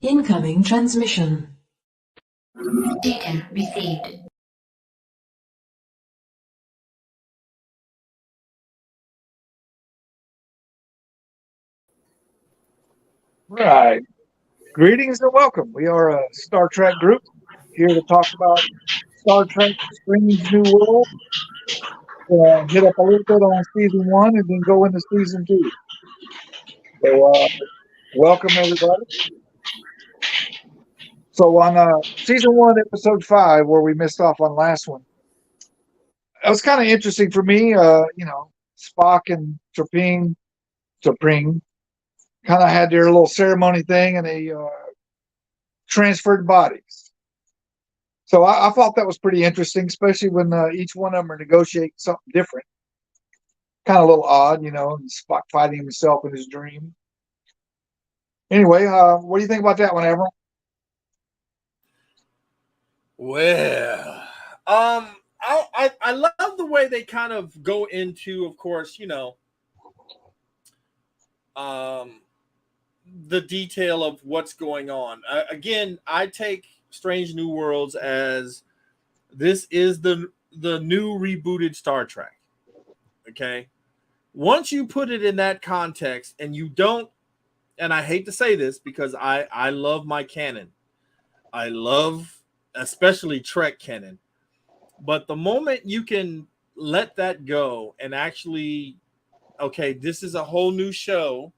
Incoming transmission. Data received. Right. Greetings and welcome. We are a Star Trek group here to talk about Star Trek Strange New World. Hit up a little bit on season one and then go into season two. So, welcome everybody. So, on season one, episode 5, where we missed off on last one, it was kind of interesting for me. Spock and T'Pring kind of had their little ceremony thing and they transferred bodies. So I thought that was pretty interesting, especially when each one of them are negotiating something different. Kind of a little odd, and Spock fighting himself in his dream. Anyway, what do you think about that one, Admiral? Well, I love the way they kind of go into, of course, the detail of what's going on. Again, I take Strange New Worlds as this is the new rebooted Star Trek. Okay, once you put it in that context, and you don't, and I hate to say this because I love my canon. I love especially Trek canon. But the moment you can let that go and actually, okay, this is a whole new show.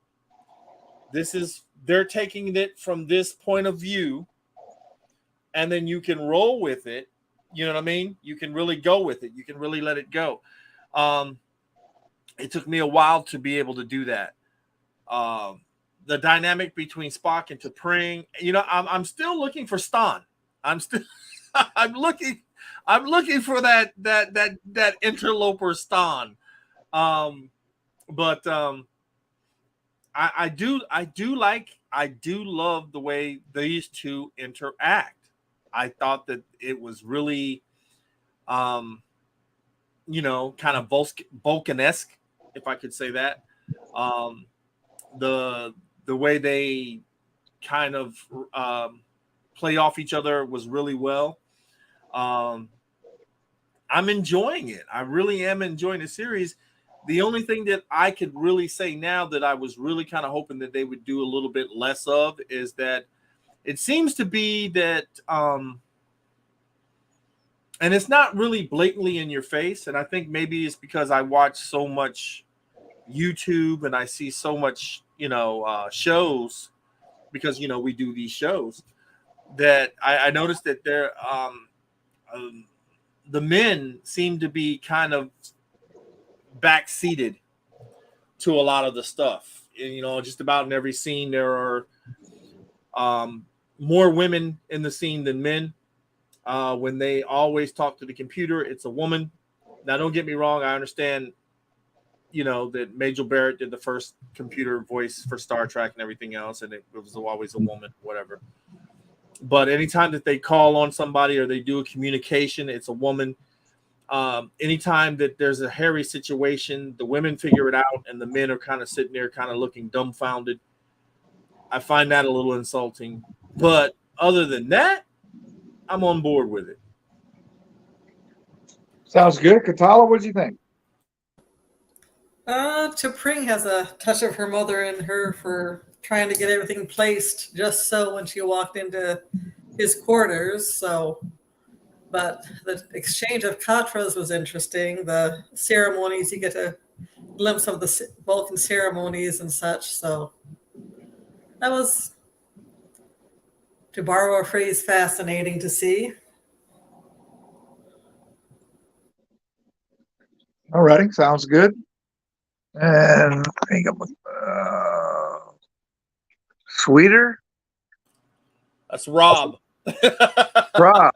They're taking it from this point of view, and then you can roll with it. You know what I mean? You can really go with it. You can really let it go. It took me a while to be able to do that. The dynamic between Spock and T'Pring, I'm still looking for Stan. I'm looking for that interloper Stan. But I do love the way these two interact. I thought that it was really kind of Vulcan-esque, if I could say that. The way they kind of play off each other was really well. I'm enjoying it. I really am enjoying the series. The only thing that I could really say now that I was really kind of hoping that they would do a little bit less of is that it seems to be that, and it's not really blatantly in your face. And I think maybe it's because I watch so much YouTube and I see so much, shows, because, we do these shows, that I noticed that the men seem to be kind of backseated to a lot of the stuff. And, just about in every scene, there are more women in the scene than men. When they always talk to the computer, it's a woman. Now, don't get me wrong. I understand, that Majel Barrett did the first computer voice for Star Trek and everything else, and it was always a woman, whatever. But anytime that they call on somebody or they do a communication, it's a woman. Anytime that there's a hairy situation, the women figure it out and the men are kind of sitting there kind of looking dumbfounded. I find that a little insulting. But other than that, I'm on board with it. Sounds good. Katala, what do you think? T'Pring has a touch of her mother in her for trying to get everything placed just so when she walked into his quarters. But the exchange of Katras was interesting. The ceremonies, you get a glimpse of the Vulcan ceremonies and such. So that was, to borrow a phrase, fascinating to see. All righty, sounds good. And I think I'm Sweeter. That's Rob. Rob.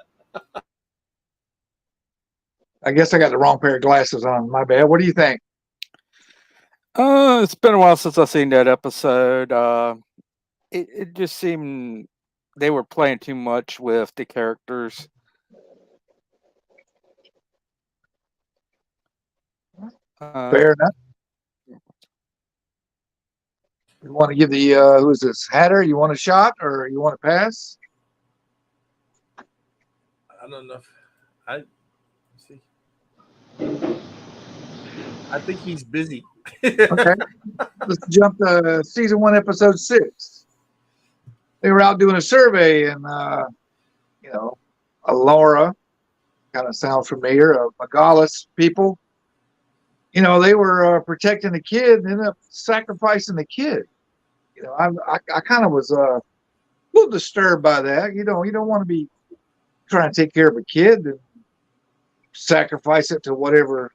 I guess I got the wrong pair of glasses on. My bad. What do you think? It's been a while since I've seen that episode. It just seemed they were playing too much with the characters. Fair enough. You want to give the who is this Hatter? You want a shot or you want to pass? I don't know. I see. I think he's busy. Okay, let's jump to season 1, episode 6. They were out doing a survey, and Laura, kind of sound familiar, of Magalis people. They were protecting the kid and ended up sacrificing the kid. I kind of was a little disturbed by that. You don't want to be trying to take care of a kid and sacrifice it to whatever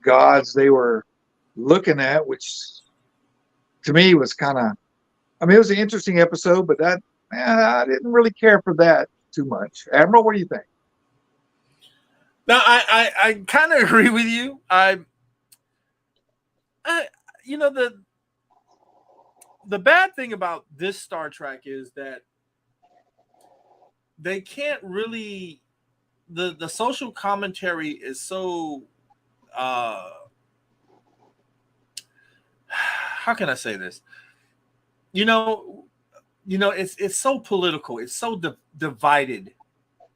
gods they were looking at, which to me was kind of, it was an interesting episode, but I didn't really care for that too much. Admiral, what do you think? Now, I kind of agree with you. The bad thing about this Star Trek is that they can't really, the social commentary is so, how can I say this? It's so political. It's so divided.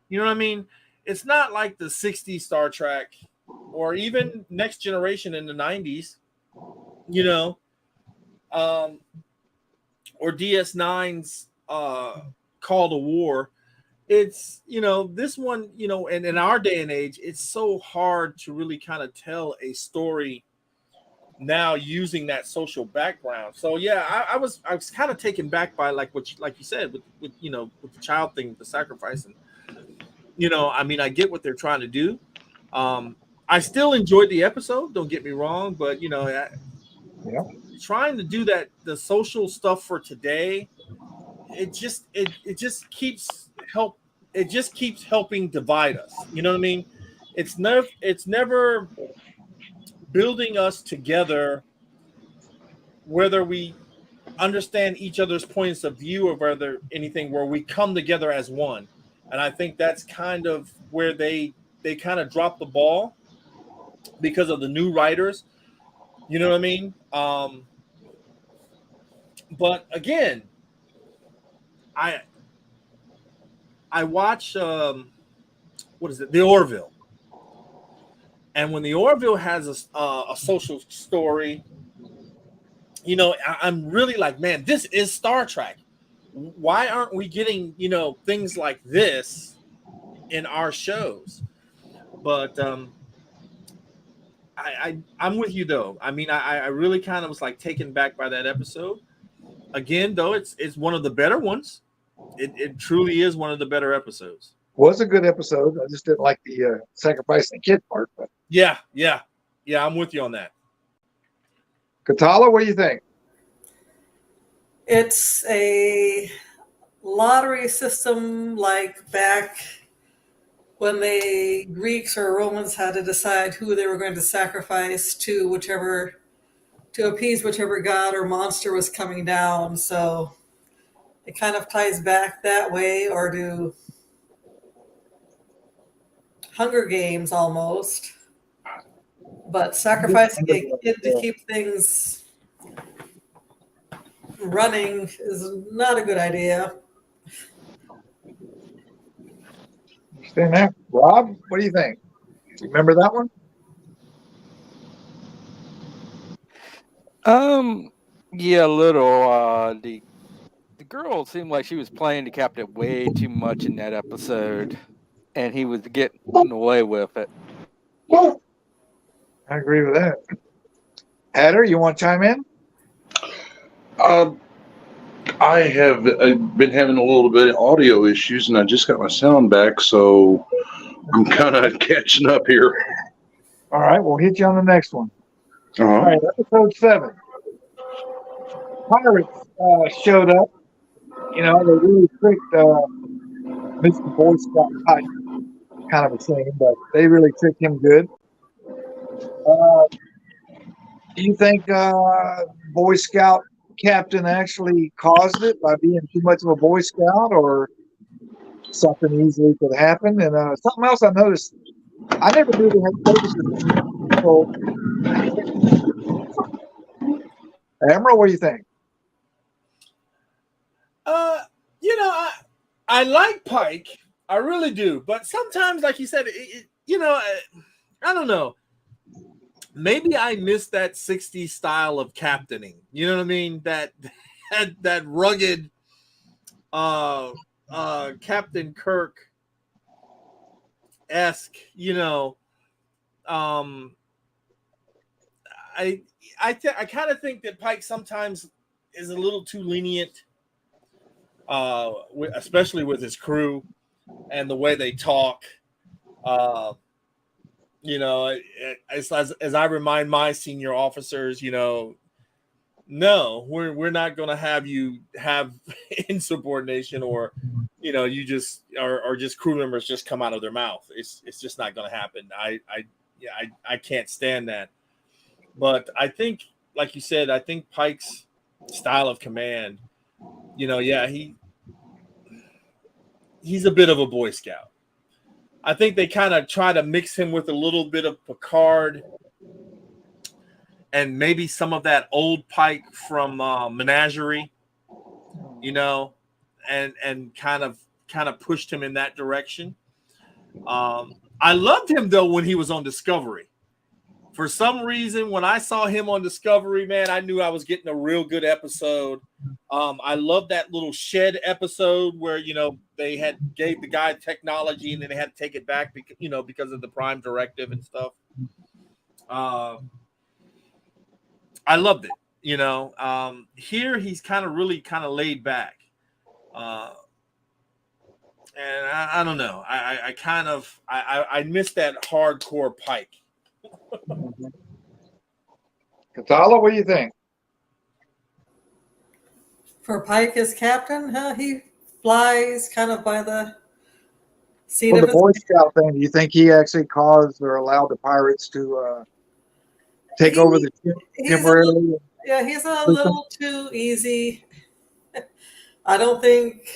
You know what I mean? It's not like the 60s Star Trek or even Next Generation in the 90s, or DS9's Call to War. It's, this one, and in our day and age, it's so hard to really kind of tell a story now using that social background. So yeah, I was kind of taken back by like you said with the child thing, the sacrifice, and I get what they're trying to do. I still enjoyed the episode, don't get me wrong, but trying to do that, the social stuff for today, it just keeps helping divide us. You know what I mean? It's never building us together, whether we understand each other's points of view or whether anything, where we come together as one. And I think that's kind of where they kind of drop the ball because of the new writers. You know what I mean? But again, I watch what is it? The Orville. And when the Orville has a social story, I'm really like, man, this is Star Trek. Why aren't we getting, things like this in our shows? But I'm with you though. I really kind of was like taken back by that episode. Again, though, it's one of the better ones. It truly is one of the better episodes. Was a good episode. I just didn't like the sacrificing the kid part. But yeah, I'm with you on that. Katala, what do you think? It's a lottery system like back when the Greeks or Romans had to decide who they were going to sacrifice to appease whichever god or monster was coming down. So it kind of ties back that way, or to Hunger Games almost. But sacrificing a kid to keep things running is not a good idea. Understand that? Rob, what do you think? Do you remember that one? Yeah, a little. The girl seemed like she was playing the captain way too much in that episode, and he was getting away with it. I agree with that. Hatter, you want to chime in? I have been having a little bit of audio issues, and I just got my sound back, so I'm kind of catching up here. All right, we'll hit you on the next one. Uh-huh. All right, episode 7. Pirates showed up. They really tricked Mr. Boy Scout type. Kind of a shame, but they really tricked him good. Do you think Boy Scout captain actually caused it by being too much of a Boy Scout, or something easily could happen? And something else I noticed, I never knew they had focuses. So, Admiral, what do you think? I like Pike, I really do, but sometimes, like you said, I don't know. Maybe I miss that '60s style of captaining. You know what I mean? That rugged Captain Kirk esque. Um, I kind of think that Pike sometimes is a little too lenient, especially with his crew and the way they talk. Uh, as I remind my senior officers, no, we're not going to have you have insubordination or, you just or just crew members just come out of their mouth. It's just not going to happen. I can't stand that. But I think, like you said, I think Pike's style of command, he's a bit of a Boy Scout. I think they kind of try to mix him with a little bit of Picard and maybe some of that old Pike from Menagerie, and kind of pushed him in that direction. I loved him though when he was on Discovery. For some reason, when I saw him on Discovery, man, I knew I was getting a real good episode. I love that little shed episode where they gave the guy technology and then they had to take it back because of the Prime Directive and stuff. I loved it. Here he's really kind of laid back, and I don't know. I miss that hardcore Pike. Katala, what do you think? For Pike as captain, he flies kind of by the seat Well, of the his Boy Scout thing, do you think he actually caused or allowed the pirates to take over the ship temporarily? He's a little too easy. I don't think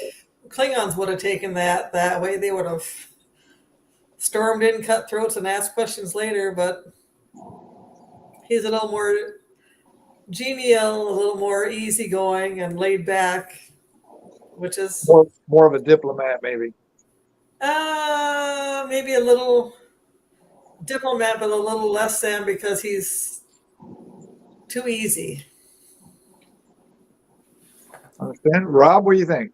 Klingons would have taken that way. They would have stormed in, cut throats, and asked questions later, but he's a little more genial, a little more easygoing and laid back, which is More of a diplomat, maybe. maybe a little diplomat, but a little less than because he's too easy. Understand? Rob, what do you think?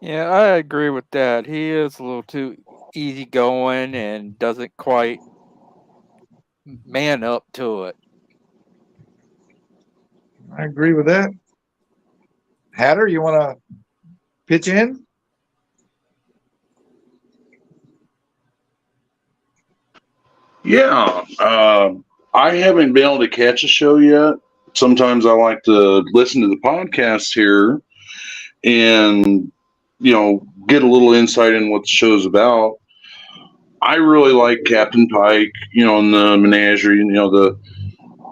Yeah, I agree with that. He is a little too easygoing and doesn't quite man up to it. I agree with that. Hatter, you want to pitch in? Yeah, I haven't been able to catch a show yet. Sometimes I like to listen to the podcast here and, get a little insight in what the show's about. I really like Captain Pike, and the Menagerie,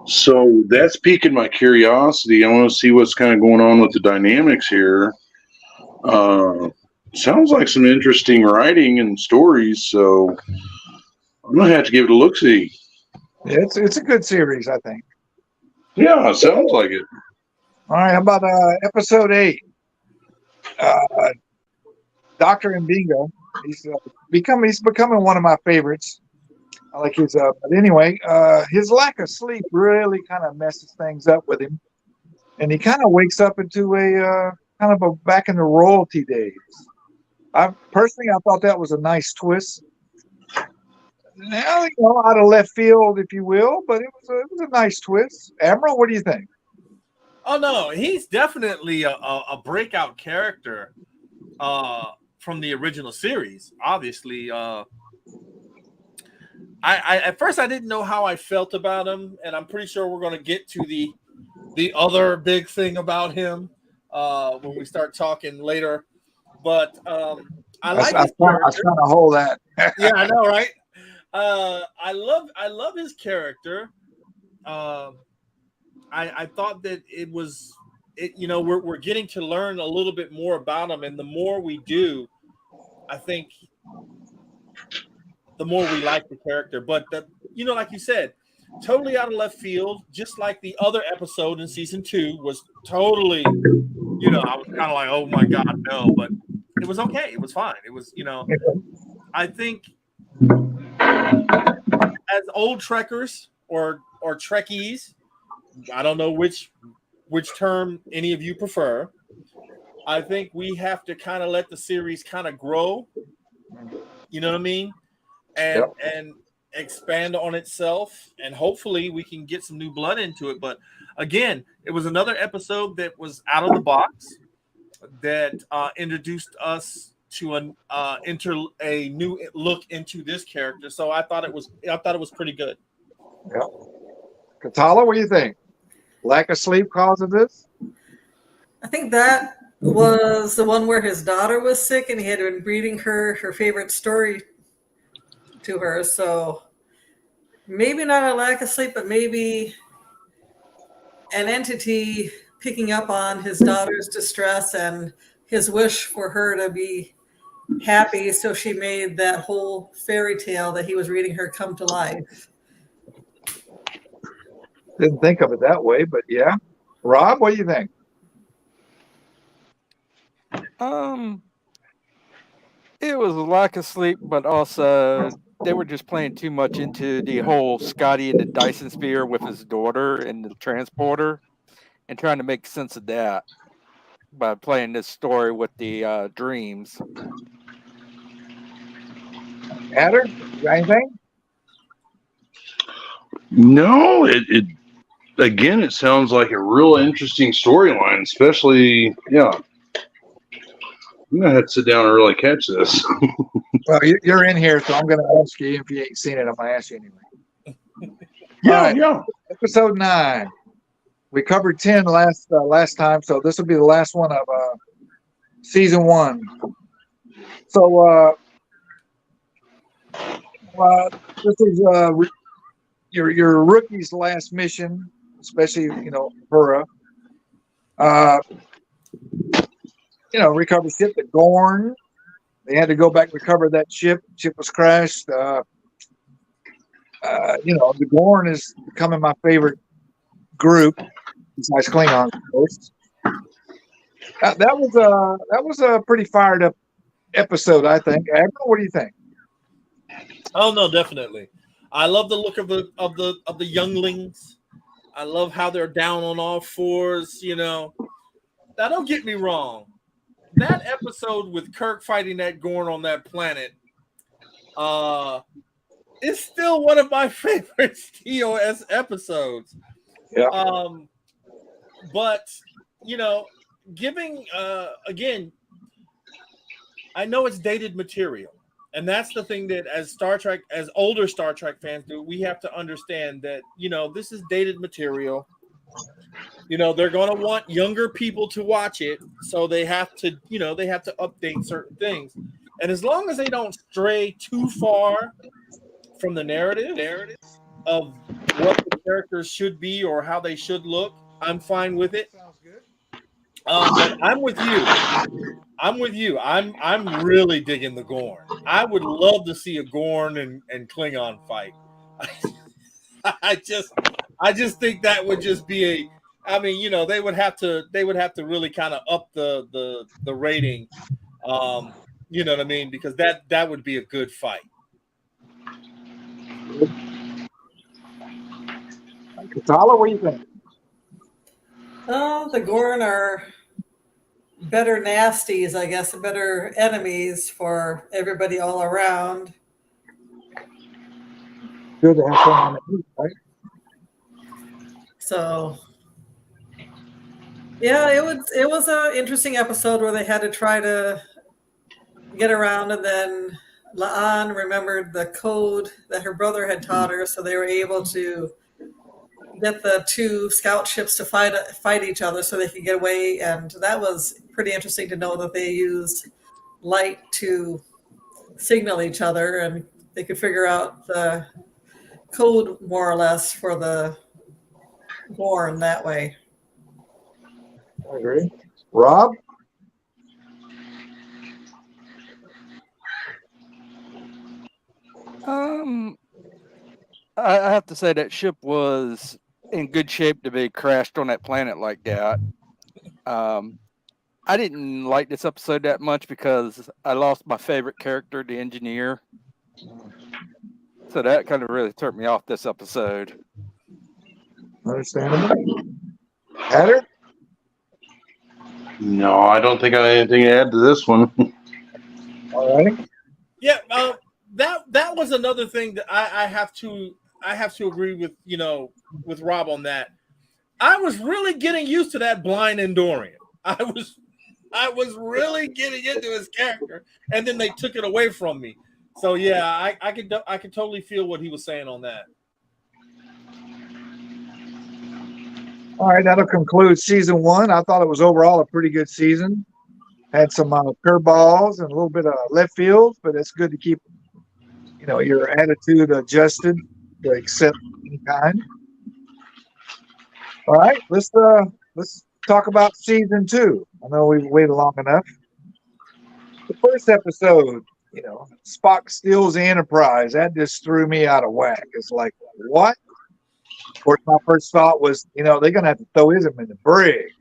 so that's piquing my curiosity. I want to see what's kind of going on with the dynamics here. Sounds like some interesting writing and stories, so I'm gonna have to give it a look-see. Yeah, it's a good series, I think. Yeah, sounds like it. All right, how about episode 8? Dr. Mbinga. He's becoming one of my favorites. I like his but anyway, his lack of sleep really kind of messes things up with him. And he kind of wakes up into a kind of a back in the royalty days. I thought that was a nice twist. Now, out of left field, if you will, but it was a nice twist. Admiral, what do you think? Oh no, he's definitely a breakout character from the original series. Obviously, I at first I didn't know how I felt about him, and I'm pretty sure we're going to get to the other big thing about him when we start talking later. But I like his character. I was trying to hold that. Yeah, I know, right? I love his character. I thought that we're getting to learn a little bit more about him, and the more we do, I think the more we like the character. But like you said, totally out of left field, just like the other episode in season 2 was totally I was kind of like, oh my God, no, but it was okay. It was fine. It was, I think as old Trekkers or Trekkies, I don't know which term any of you prefer. I think we have to kind of let the series kind of grow. You know what I mean? And expand on itself, and hopefully we can get some new blood into it. But again, it was another episode that was out of the box that introduced us to a new look into this character. So I thought it was pretty good. Yeah. Katala, what do you think? Lack of sleep cause of this? I think that was the one where his daughter was sick and he had been reading her favorite story to her. So maybe not a lack of sleep, but maybe an entity picking up on his daughter's distress and his wish for her to be happy. So she made that whole fairy tale that he was reading her come to life. Didn't think of it that way, but yeah. Rob, what do you think? It was a lack of sleep, but also they were just playing too much into the whole Scotty and the Dyson Sphere with his daughter and the transporter, and trying to make sense of that by playing this story with the dreams. Adder, you got anything? No, it again, it sounds like a real interesting storyline, especially, yeah. I'm going to have to sit down and really catch this. Well, you're in here, so I'm going to ask you. If you ain't seen it, I'm going to ask you anyway. Yeah, All right. yeah. Episode 9. We covered 10 last time, so this will be the last one of season 1. So this is your rookie's last mission, especially Hura. Recover ship at Gorn. They had to go back and recover that ship. Ship was crashed. The Gorn is becoming my favorite group, besides Klingon, of course. That was a pretty fired up episode, I think. Admiral, what do you think? Oh no, definitely. I love the look of the younglings. I love how they're down on all fours. Now don't get me wrong. That episode with Kirk fighting that Gorn on that planet is still one of my favorite TOS episodes. Yeah. But giving again, I know it's dated material, and that's the thing that as older Star Trek fans do, we have to understand that this is dated material. They're going to want younger people to watch it, so they have to update certain things. And as long as they don't stray too far from the narrative of what the characters should be or how they should look, I'm fine with it. But I'm with you. I'm really digging the Gorn. I would love to see a Gorn and Klingon fight. I just think that would just be they would have to really kind of up the rating. You know what I mean? Because that would be a good fight. Katala, what do you think? The Gorn are better nasties, I guess, better enemies for everybody all around. Good to have fun on the heat, right? So, yeah, it was an interesting episode where they had to try to get around, and then La'an remembered the code that her brother had taught her, so they were able to get the 2 scout ships to fight each other so they could get away. And that was pretty interesting to know that they used light to signal each other, and they could figure out the code more or less for the Gorn that way. I agree. Rob? I have to say that ship was in good shape to be crashed on that planet like that. I didn't like this episode that much because I lost my favorite character, the engineer. So that kind of really turned me off this episode. Understandable. Heather? No, I don't think I have anything to add to this one. All right. Yeah, that was another thing that I have to agree with with Rob on that. I was really getting used to that blind Endorian. I was really getting into his character, and then they took it away from me. So yeah, I could totally feel what he was saying on that. All right, that'll conclude season 1. I thought it was overall a pretty good season. Had some curveballs and a little bit of left field, but it's good to keep, your attitude adjusted to accept any kind. All right, let's talk about season 2. I know we've waited long enough. The first episode, Spock steals the Enterprise. That just threw me out of whack. It's like, what? Of course, my first thought was, they're going to have to throw him in the brig.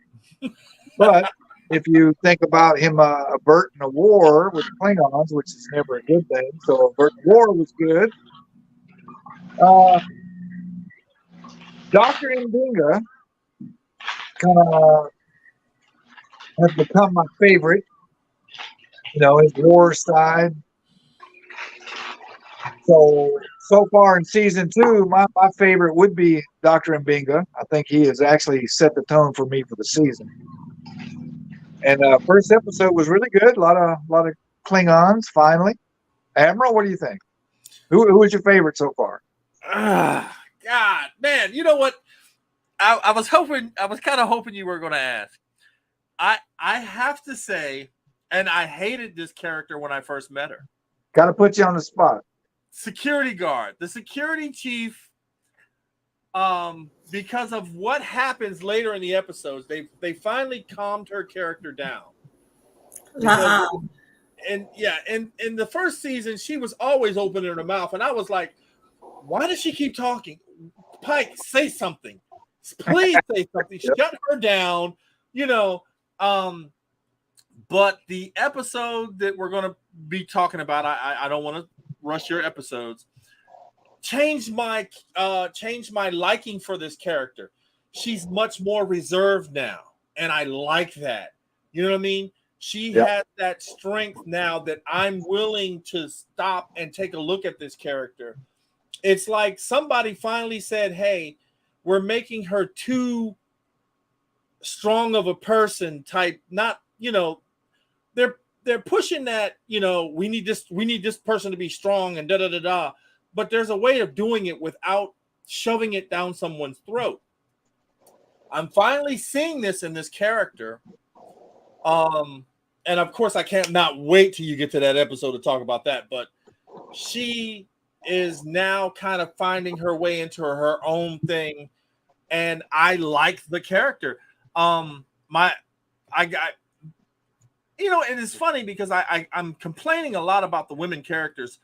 But if you think about him averting a war with Klingons, which is never a good thing, so averting war was good. Dr. Ndinga kind of has become my favorite. His war side. So far in season 2, my favorite would be Dr. Mbinga. I think he has actually set the tone for me for the season. And first episode was really good. A lot of Klingons finally. Admiral, what do you think? Who was your favorite so far? God, man, you know what? I was kind of hoping you were going to ask. I have to say, and I hated this character when I first met her. Got to put you on the spot. Security guard, the security chief, because of what happens later in the episodes, they finally calmed her character down. And in the first season, she was always opening her mouth, and I was like, why does she keep talking? Pike, say something. Please say something. Shut her down. But the episode that we're going to be talking about, I don't want to rush your episodes. Changed my liking for this character. She's much more reserved now, and I like that. You know what I mean? She has that strength now that I'm willing to stop and take a look at this character. It's like somebody finally said, "Hey, we're making her too strong of a person type." Not, they're pushing that, we need this person to be strong and da da da da. But there's a way of doing it without shoving it down someone's throat. I'm finally seeing this in this character. And of course I can't not wait till you get to that episode to talk about that. But she is now kind of finding her way into her own thing. And I like the character. And it's funny because I'm complaining a lot about the women characters,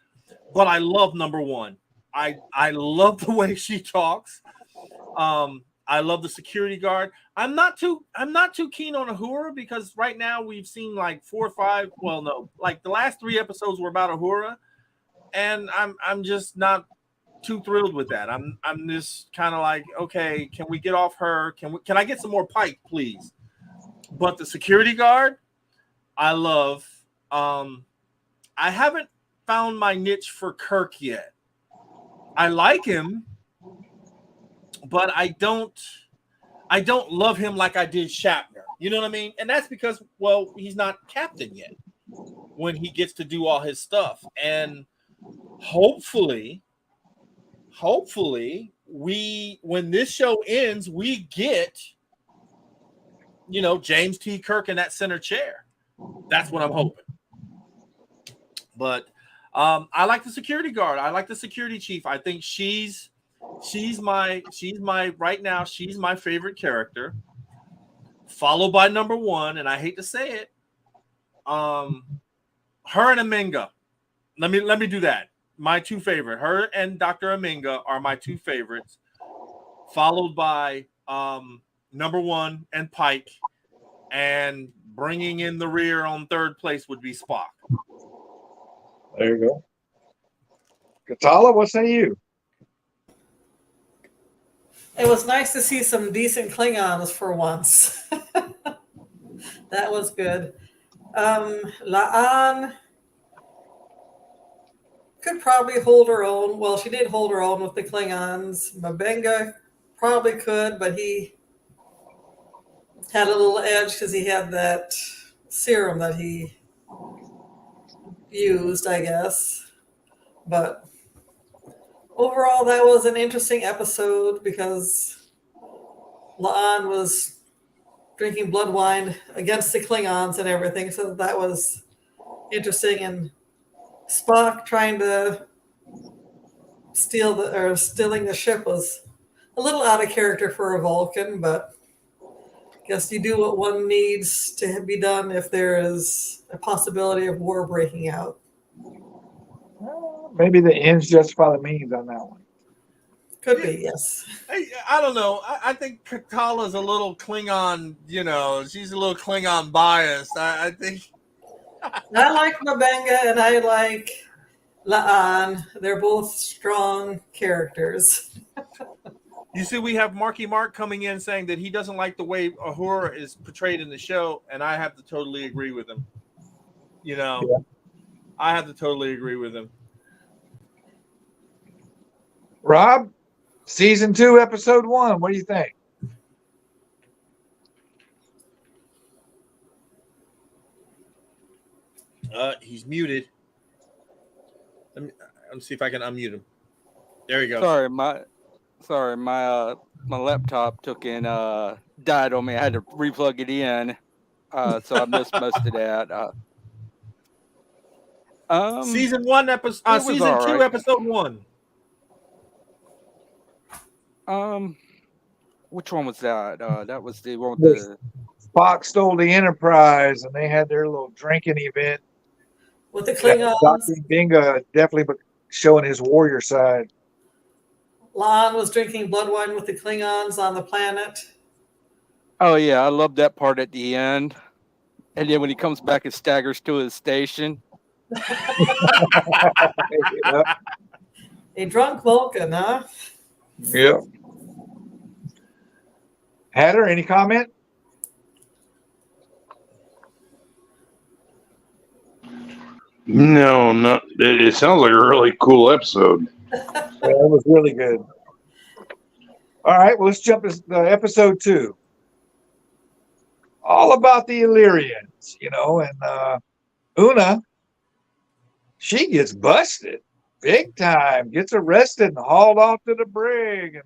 but I love number one. I love the way she talks. I love the security guard. I'm not too keen on Uhura because right now we've seen like 4 or 5. Well, no, like the last 3 episodes were about Uhura, and I'm just not too thrilled with that. I'm just kind of like, okay, can we get off her? Can I get some more Pike, please? But the security guard, I love. I haven't found my niche for Kirk yet. I like him, but I don't love him like I did Shatner. You know what I mean? And that's because, well, he's not captain yet when he gets to do all his stuff. And hopefully when this show ends, we get, James T. Kirk in that center chair. That's what I'm hoping. But I like the security guard. I like the security chief. I think she's my favorite character, followed by number 1, and I hate to say it, her and Aminga. Let me do that. My 2 favorite. Her and Dr. Aminga are my 2 favorites, followed by number 1 and Pike, and bringing in the rear on third place would be Spock. There you go. Katala, what say you? It was nice to see some decent Klingons for once. That was good. La'an could probably hold her own. Well, she did hold her own with the Klingons. Mabenga probably could, but he had a little edge because he had that serum that he used, I guess. But overall, that was an interesting episode because La'an was drinking blood wine against the Klingons and everything. So that was interesting. And Spock trying to stealing the ship was a little out of character for a Vulcan, but I guess you do what one needs to be done if there is a possibility of war breaking out. Maybe the ends justify the means on that one. Could be, yes. I don't know. I think Katala's a little Klingon, she's a little Klingon biased. I think. I like Mabenga and I like La'an. They're both strong characters. You see, we have Marky Mark coming in saying that he doesn't like the way Uhura is portrayed in the show, and I have to totally agree with him. Yeah. I have to totally agree with him. Rob, season 2, episode 1. What do you think? He's muted. Let me see if I can unmute him. There he goes. Sorry, my laptop died on me. I had to replug it in, so I missed most of that. Season 1 episode. Season 2 episode 1. Which one was that? That was the one with the Spock stole the Enterprise, and they had their little drinking event. With the Klingons. Dr. Binga definitely showing his warrior side. La'an was drinking blood wine with the Klingons on the planet. Oh yeah, I love that part at the end. And then when he comes back and staggers to his station. Yep. A drunk Vulcan, huh? Yep. Hatter, any comment? No, not. It sounds like a really cool episode. Yeah, it was really good. All right, well, let's jump to episode 2. All about the Illyrians, and Una, she gets busted big time, gets arrested and hauled off to the brig. And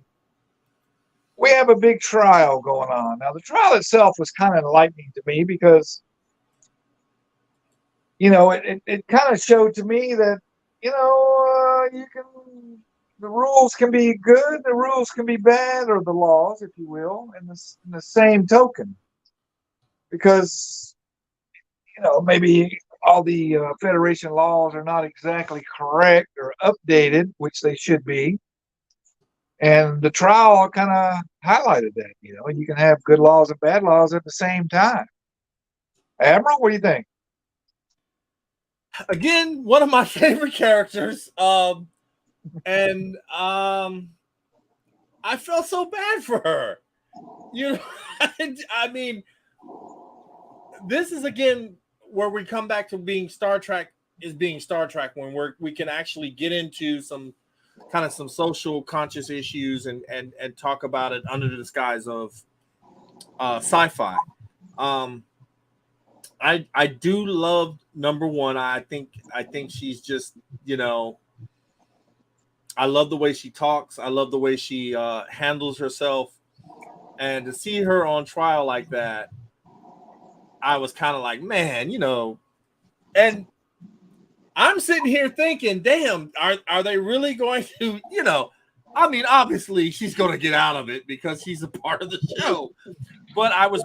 we have a big trial going on. Now, the trial itself was kind of enlightening to me because, it kind of showed to me that, the rules can be good, the rules can be bad, or the laws, if you will, in the same token. Because, maybe all the Federation laws are not exactly correct or updated, which they should be. And the trial kind of highlighted that, you can have good laws and bad laws at the same time. Admiral, what do you think? Again, one of my favorite characters. And I felt so bad for her. I mean, this is again where we come back to being Star Trek when we can actually get into some social conscious issues and talk about it under the disguise of sci-fi. I do love number one. I think she's just, I love the way she talks. I love the way she handles herself. And to see her on trial like that, I was kind of like, man, and I'm sitting here thinking, damn, are they really going to, I mean, obviously she's going to get out of it because she's a part of the show. But I was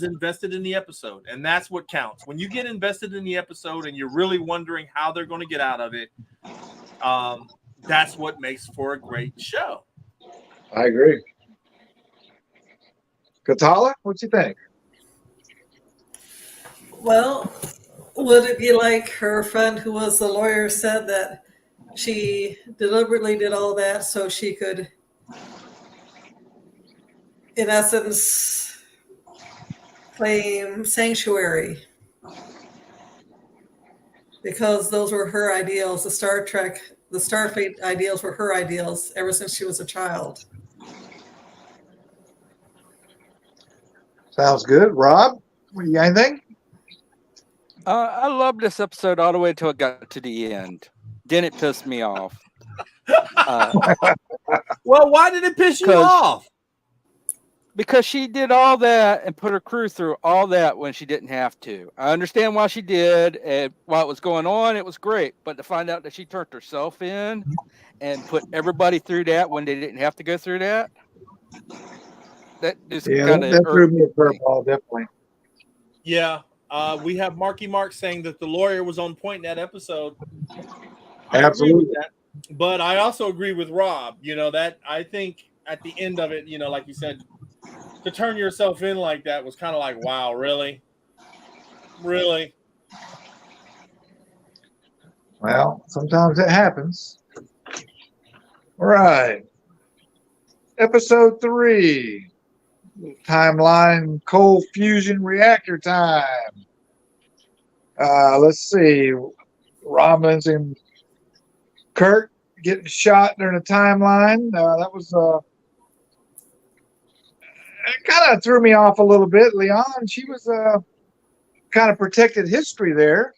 invested in the episode, and that's what counts. When you get invested in the episode and you're really wondering how they're going to get out of it, that's what makes for a great show. I agree. Katala, what you think? Well, would it be like her friend who was the lawyer said that she deliberately did all that so she could, in essence, claim sanctuary? Because those were her ideals. The Star Trek, the Starfleet ideals were her ideals ever since she was a child. Sounds good. Rob, what do you got anything? I loved this episode all the way until it got to the end. Then it pissed me off. Well, why did it piss you 'Cause- off? Because she did all that and put her crew through all that when she didn't have to. I understand why she did, and while it was going on, it was great. But to find out that she turned herself in and put everybody through that when they didn't have to go through that just Yeah, kind of that threw me a curveball, definitely. Yeah, we have Marky Mark saying that the lawyer was on point in that episode. I agree Absolutely. with that, but I also agree with Rob. That I think at the end of it, like you said, to turn yourself in like that was kind of like, wow, really? Well, sometimes it happens. All right. Episode 3. Timeline cold fusion reactor time. Let's see. Romulans and Kirk getting shot during the timeline. That was it kind of threw me off a little bit. Leon, she was kind of protected history there.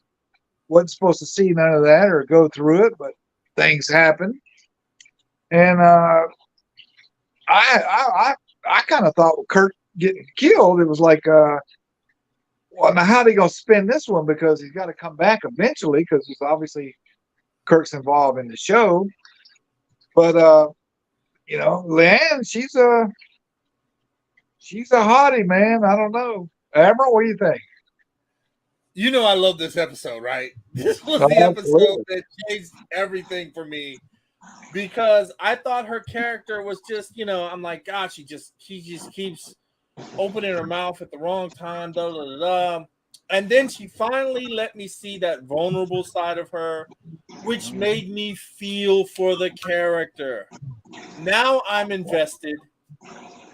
Wasn't supposed to see none of that or go through it, but things happen. And I kind of thought with Kirk getting killed, it was like, well, now how are they gonna spin this one? Because he's got to come back eventually, because it's obviously Kirk's involved in the show. But Leanne, she's a hottie, man. I don't know. Admiral, what do you think? I love this episode, right? This was Oh, the episode absolutely. that changed everything for me because I thought her character was just, I'm like, gosh, she just keeps opening her mouth at the wrong time, da da da da. And then she finally let me see that vulnerable side of her, which made me feel for the character. Now I'm invested.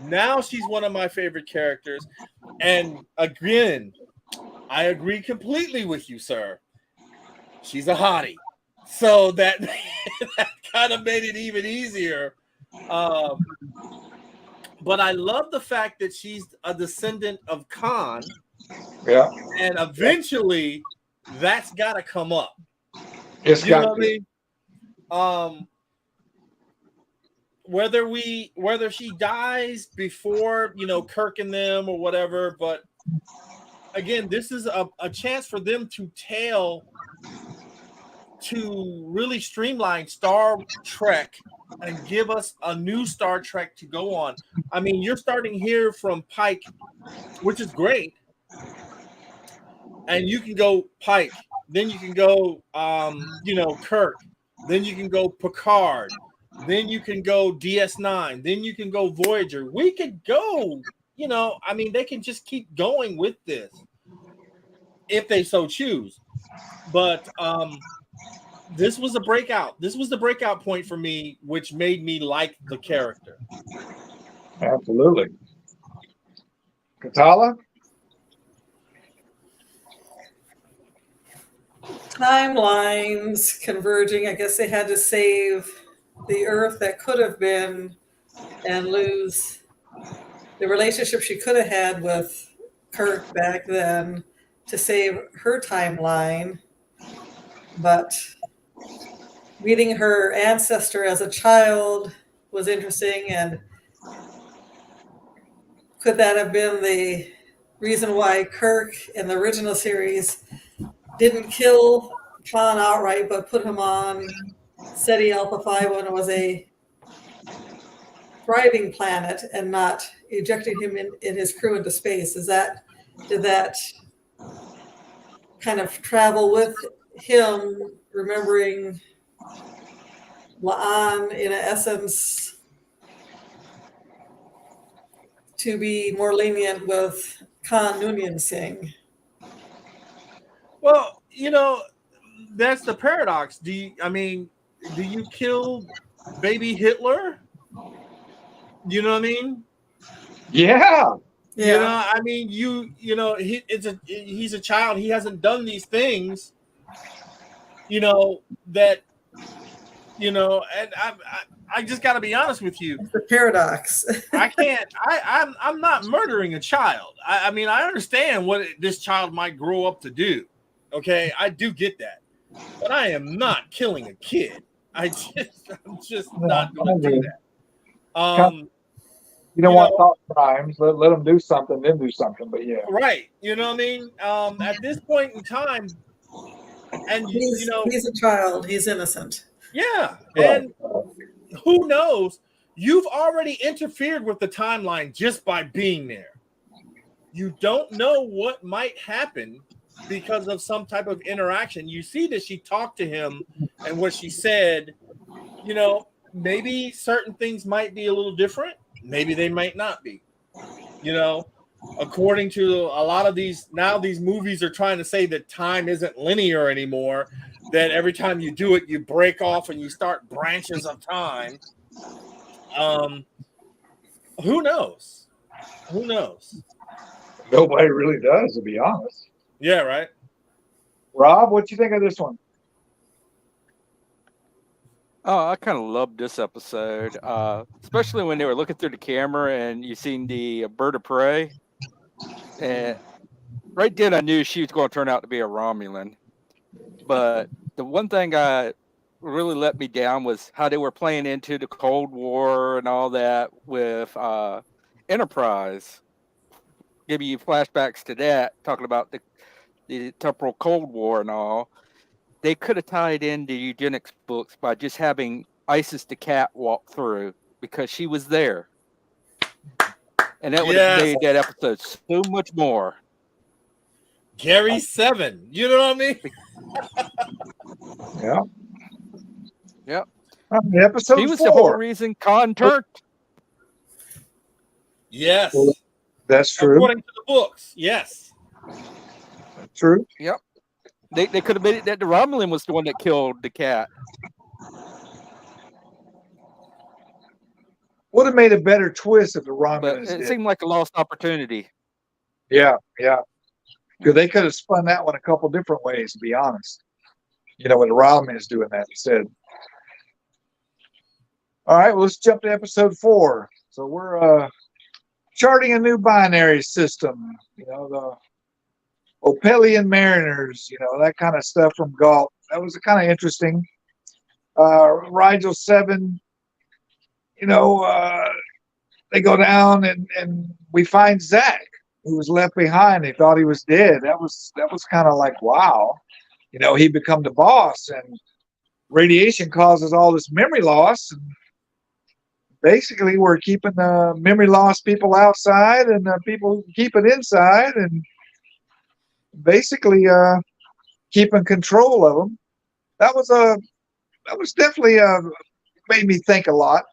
Now she's one of my favorite characters. And again, I agree completely with you, sir. She's a hottie. So that kind of made it even easier. But I love the fact that she's a descendant of Khan. Yeah. And eventually that's got to come up. It's You know got what I mean? Whether she dies before, Kirk and them or whatever, but again, this is a chance for them to really streamline Star Trek and give us a new Star Trek to go on. I mean, you're starting here from Pike, which is great. And you can go Pike, then you can go Kirk, then you can go Picard, then you can go DS9, then you can go Voyager. We could go, they can just keep going with this if they so choose. But this was a breakout. This was the breakout point for me, which made me like the character. Absolutely. Katala? Timelines converging. I guess they had to save the Earth that could have been and lose the relationship she could have had with Kirk back then to save her timeline. But meeting her ancestor as a child was interesting. And could that have been the reason why Kirk in the original series didn't kill Khan outright, but put him on SETI Alpha 5 when it was a thriving planet and not ejecting him in his crew into space? Did that kind of travel with him, remembering La'an in essence to be more lenient with Khan Noonien Singh? Well, that's the paradox. Do you kill baby Hitler? You know what I mean? Yeah. Yeah. He's a child. He hasn't done these things. That and I just got to be honest with you. It's the paradox. I can't. I'm not murdering a child. I mean, I understand what this child might grow up to do. Okay, I do get that, but I am not killing a kid. I'm just not going to do that. You don't want thought crimes. Let them do something, then do something. But yeah, right. You know what I mean? At this point in time, and he's a child. He's innocent. yeah, right. and who knows? You've already interfered with the timeline just by being there. You don't know what might happen because of some type of interaction. You see that she talked to him and what she said, maybe certain things might be a little different. Maybe they might not be. According to a lot of these movies are trying to say that time isn't linear anymore, that every time you do it, you break off and you start branches of time. Who knows? Who knows? Nobody really does, to be honest. Yeah, right. Rob, what you think of this one? Oh, I kind of loved this episode, especially when they were looking through the camera and you seen the bird of prey. And right then, I knew she was going to turn out to be a Romulan. But the one thing I really let me down was how they were playing into the Cold War and all that with Enterprise, giving you flashbacks to that, talking about the temporal Cold War and all. They could have tied in the eugenics books by just having Isis the cat walk through because she was there. And that would have made that episode so much more. Gary 7. You know what I mean? Yeah. Yep. Episode He was 4. the whole reason Khan turned. Yes. That's true. According to the books, yes. True. Yep. They could have made it that the Romulan was the one that killed the cat. Would have made a better twist if the But Romulans it did. seemed like a lost opportunity. Yeah. Because they could have spun that one a couple different ways, to be honest. With the Romulans doing that instead. All right, well, let's jump to episode 4. So we're charting a new binary system. The Opelian Mariners, that kind of stuff from Galt. That was kind of interesting. Rigel 7, they go down and we find Zach, who was left behind. They thought he was dead. That was kind of like, wow. He become the boss, and radiation causes all this memory loss. And basically, we're keeping the memory loss people outside and the people keep it inside, and basically keeping control of them. That was definitely made me think a lot.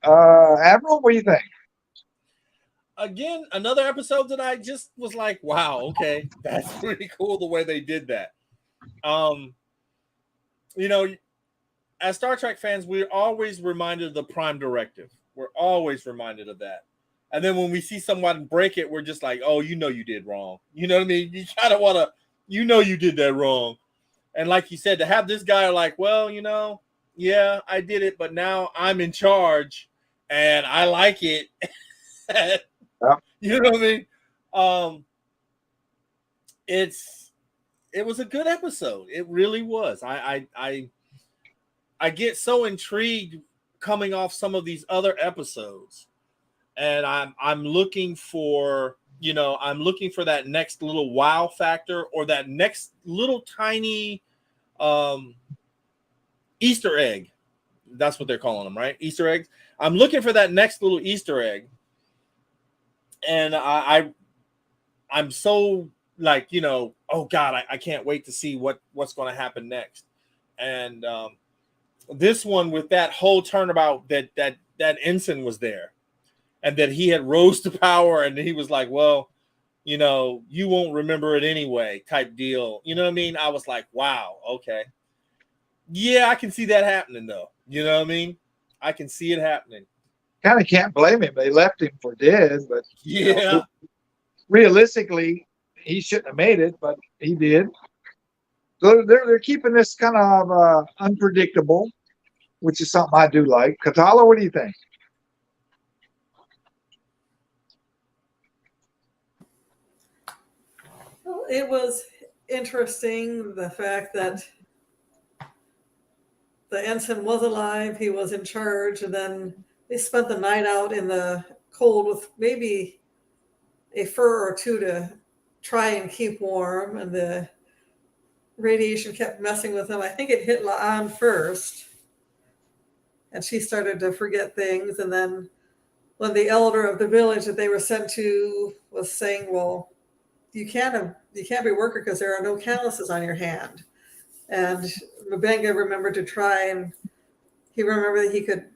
Admiral, what do you think? Again, another episode that I just was like, wow, okay, that's pretty cool the way they did that. As Star Trek fans, we're always reminded of the Prime Directive. We're always reminded of that. And then when we see someone break it, we're just like, oh, you did wrong. You know what I mean? You kind of want to, you did that wrong. And like you said, to have this guy like, well, yeah, I did it, but now I'm in charge and I like it. Yeah. You know what I mean? It was a good episode. It really was. I get so intrigued coming off some of these other episodes, and I'm looking for that next little wow factor or that next little tiny Easter egg. That's what they're calling them, right? Easter eggs. I'm looking for that next little Easter egg, and I'm so like, oh God, I can't wait to see what's going to happen next. And this one with that whole turnabout that ensign was there and that he had rose to power and he was like, well, you know, you won't remember it anyway type deal. You know what I mean? I was like, wow, okay. Yeah, I can see that happening though. You know what I mean? I can see it happening. Kind of can't blame him. They left him for dead, but Yeah. Realistically, he shouldn't have made it, but he did. So they're keeping this kind of unpredictable, which is something I do like. Katala, what do you think? Well, it was interesting the fact that the ensign was alive, he was in charge, and then they spent the night out in the cold with maybe a fur or two to try and keep warm, and the radiation kept messing with him. I think it hit La'an first, and she started to forget things. And then when the elder of the village that they were sent to was saying, well, you can't be a worker because there are no calluses on your hand. And Mabenga remembered to try, and he remembered that he could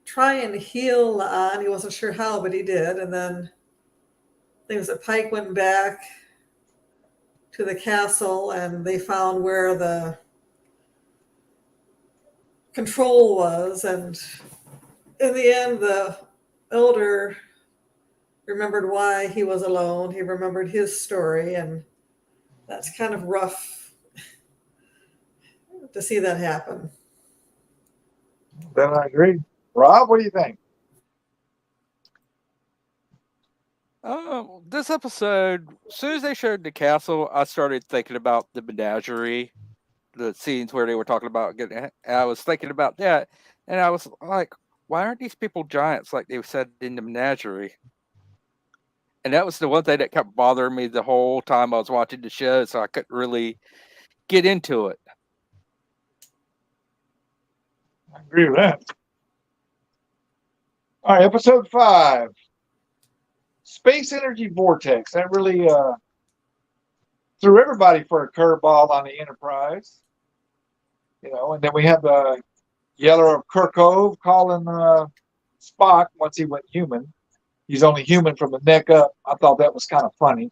try and heal La'an. He wasn't sure how, but he did. And then things that Pike went back to the castle, and they found where the control was. And in the end, the elder remembered why he was alone. He remembered his story, and that's kind of rough to see that happen. Then I agree. Rob, what do you think? This episode, as soon as they showed the castle, I started thinking about the menagerie, the scenes where they were talking about getting. I was thinking about that, and I was like, why aren't these people giants like they said in the menagerie? And that was the one thing that kept bothering me the whole time I was watching the show, so I couldn't really get into it. I agree with that. All right, episode 5. Space Energy Vortex. That really threw everybody for a curveball on the Enterprise. You know, and then we have the Yeller of Kirkove calling Spock once he went human. He's only human from the neck up. I thought that was kind of funny.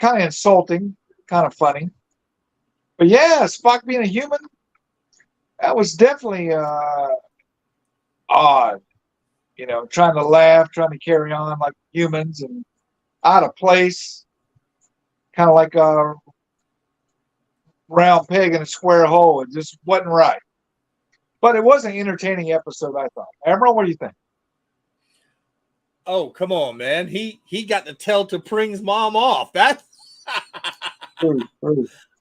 Kind of insulting, kind of funny. But yeah, Spock being a human, that was definitely odd. You know, trying to laugh, trying to carry on like humans and out of place. Kind of like a round peg in a square hole. It just wasn't right. But it was an entertaining episode, I thought. Admiral, what do you think? Oh, come on, man. He got to tell T'Pring's mom off. That's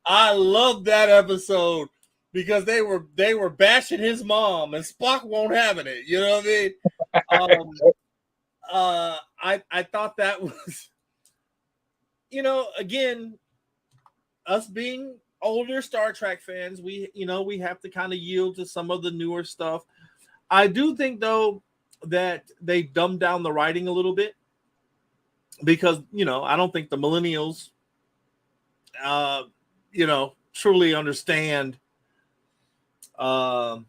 I love that episode because they were bashing his mom and Spock won't having it. You know what I mean? I thought that was, you know, again, us being older Star Trek fans, we have to kind of yield to some of the newer stuff. I do think though that they dumbed down the writing a little bit because, you know, I don't think the millennials truly understand the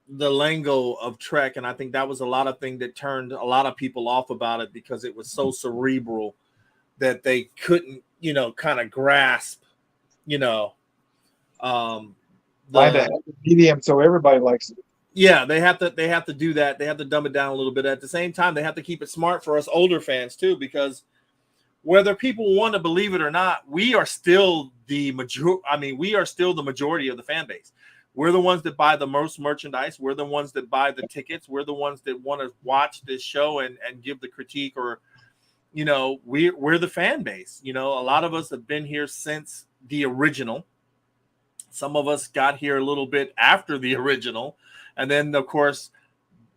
lingo of Trek, and I think that was a lot of thing that turned a lot of people off about it because it was so cerebral that they couldn't, you know, kind of grasp, you know, Find a medium so everybody likes it. Yeah, they have to do that. They have to dumb it down a little bit. At the same time, they have to keep it smart for us older fans too, because whether people want to believe it or not, we are still the we are still the majority of the fan base. We're the ones that buy the most merchandise. We're the ones that buy the tickets. We're the ones that want to watch this show and give the critique, or, you know, we're the fan base. You know, a lot of us have been here since the original. Some of us got here a little bit after the original. And then, of course,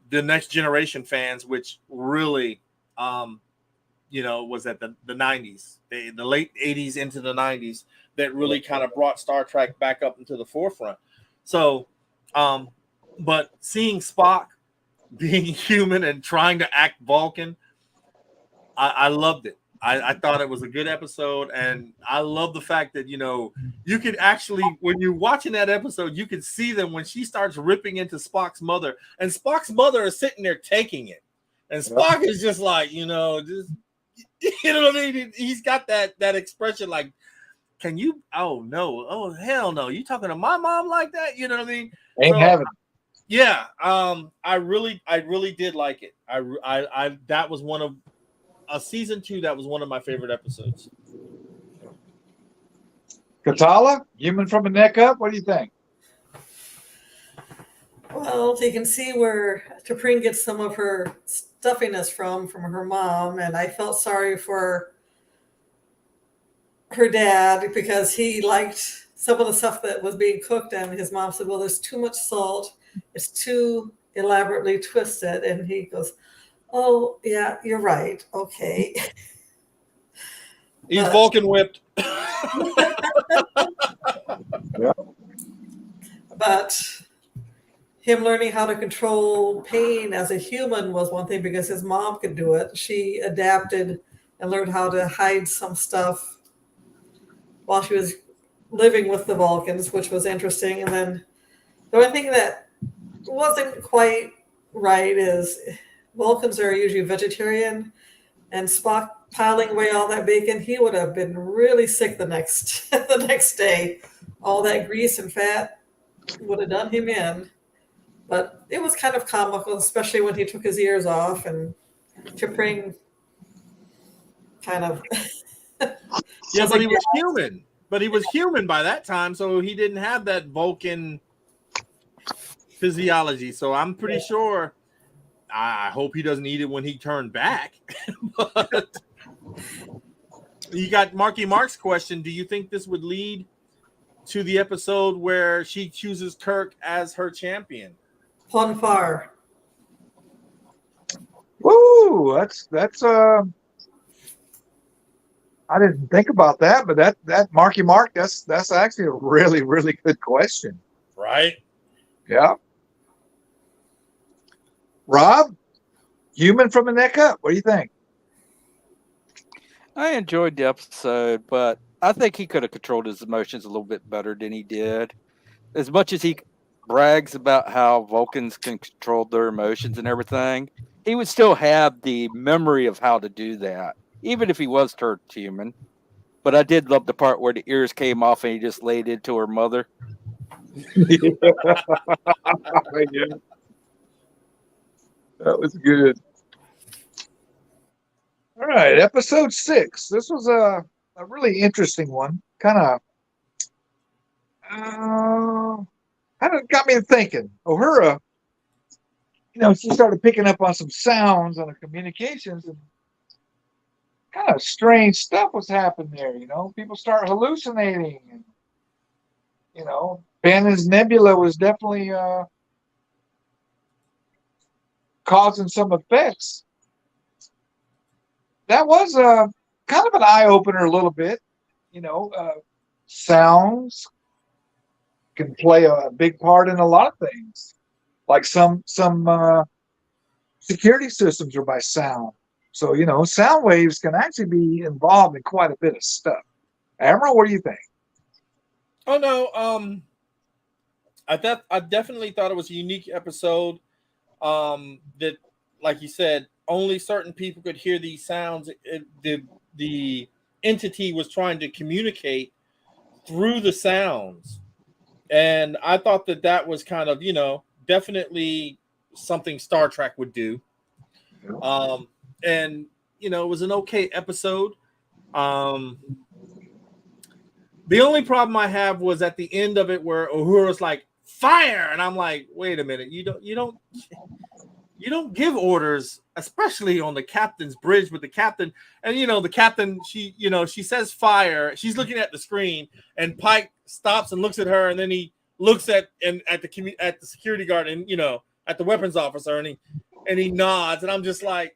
the next generation fans, which really, was at the 90s, the late 80s into the 90s, that really kind of brought Star Trek back up into the forefront. So, but seeing Spock being human and trying to act Vulcan, I loved it. I thought it was a good episode, and I love the fact that, you know, you could actually, when you're watching that episode, you can see them when she starts ripping into Spock's mother, and Spock's mother is sitting there taking it, and Spock is just like, you know, just You know what I mean? He's got that expression like, can you? Oh no! Oh hell no! You talking to my mom like that? You know what I mean? Ain't having. Yeah. I really did like it. I that was one of a season 2. That was one of my favorite episodes. Katala, human from the neck up. What do you think? Well, you can see where T'Pring gets some of her stuffiness from her mom, and I felt sorry for her dad because he liked some of the stuff that was being cooked, and his mom said, "Well, there's too much salt. It's too elaborately twisted," and he goes, "Oh, yeah, you're right. Okay." He's Vulcan whipped. But him learning how to control pain as a human was one thing because his mom could do it. She adapted and learned how to hide some stuff while she was living with the Vulcans, which was interesting. And then the only thing that wasn't quite right is Vulcans are usually vegetarian, and Spock piling away all that bacon, he would have been really sick the next the next day. All that grease and fat would have done him in. But it was kind of comical, especially when he took his ears off and T'Pring kind of. Yeah, but he was human. But he was human by that time, so he didn't have that Vulcan physiology. So I'm pretty sure. I hope he doesn't eat it when he turned back. But you got Marky Mark's question. Do you think this would lead to the episode where she chooses Kirk as her champion? Ponfar. Woo! That's I didn't think about that, but that Marky Mark, that's actually a really, really good question. Right? Yeah. Rob, human from the neck up. What do you think? I enjoyed the episode, but I think he could have controlled his emotions a little bit better than he did. As much as he brags about how Vulcans can control their emotions and everything, he would still have the memory of how to do that, even if he was turned human. But I did love the part where the ears came off and he just laid into her mother. Yeah. That was good. All right, episode 6. This was a really interesting one. Kind of got me thinking. Uhura, she started picking up on some sounds on her communications, and kind of strange stuff was happening there. People start hallucinating, and Bannon's Nebula was definitely causing some effects. That was kind of an eye opener a little bit. Sounds can play a big part in a lot of things. Like some security systems are by sound. So, sound waves can actually be involved in quite a bit of stuff. Admiral, what do you think? Oh no, I definitely thought it was a unique episode. That, like you said, only certain people could hear these sounds. The entity was trying to communicate through the sounds, and I thought that was kind of, definitely something Star Trek would do. And it was an okay episode. The only problem I have was at the end of it where Uhura's like, fire, and I'm like, wait a minute, you don't give orders, especially on the captain's bridge with the captain. And the captain, she says fire. She's looking at the screen, and Pike stops and looks at her, and then he looks at the security guard and at the weapons officer, and he nods, and I'm just like,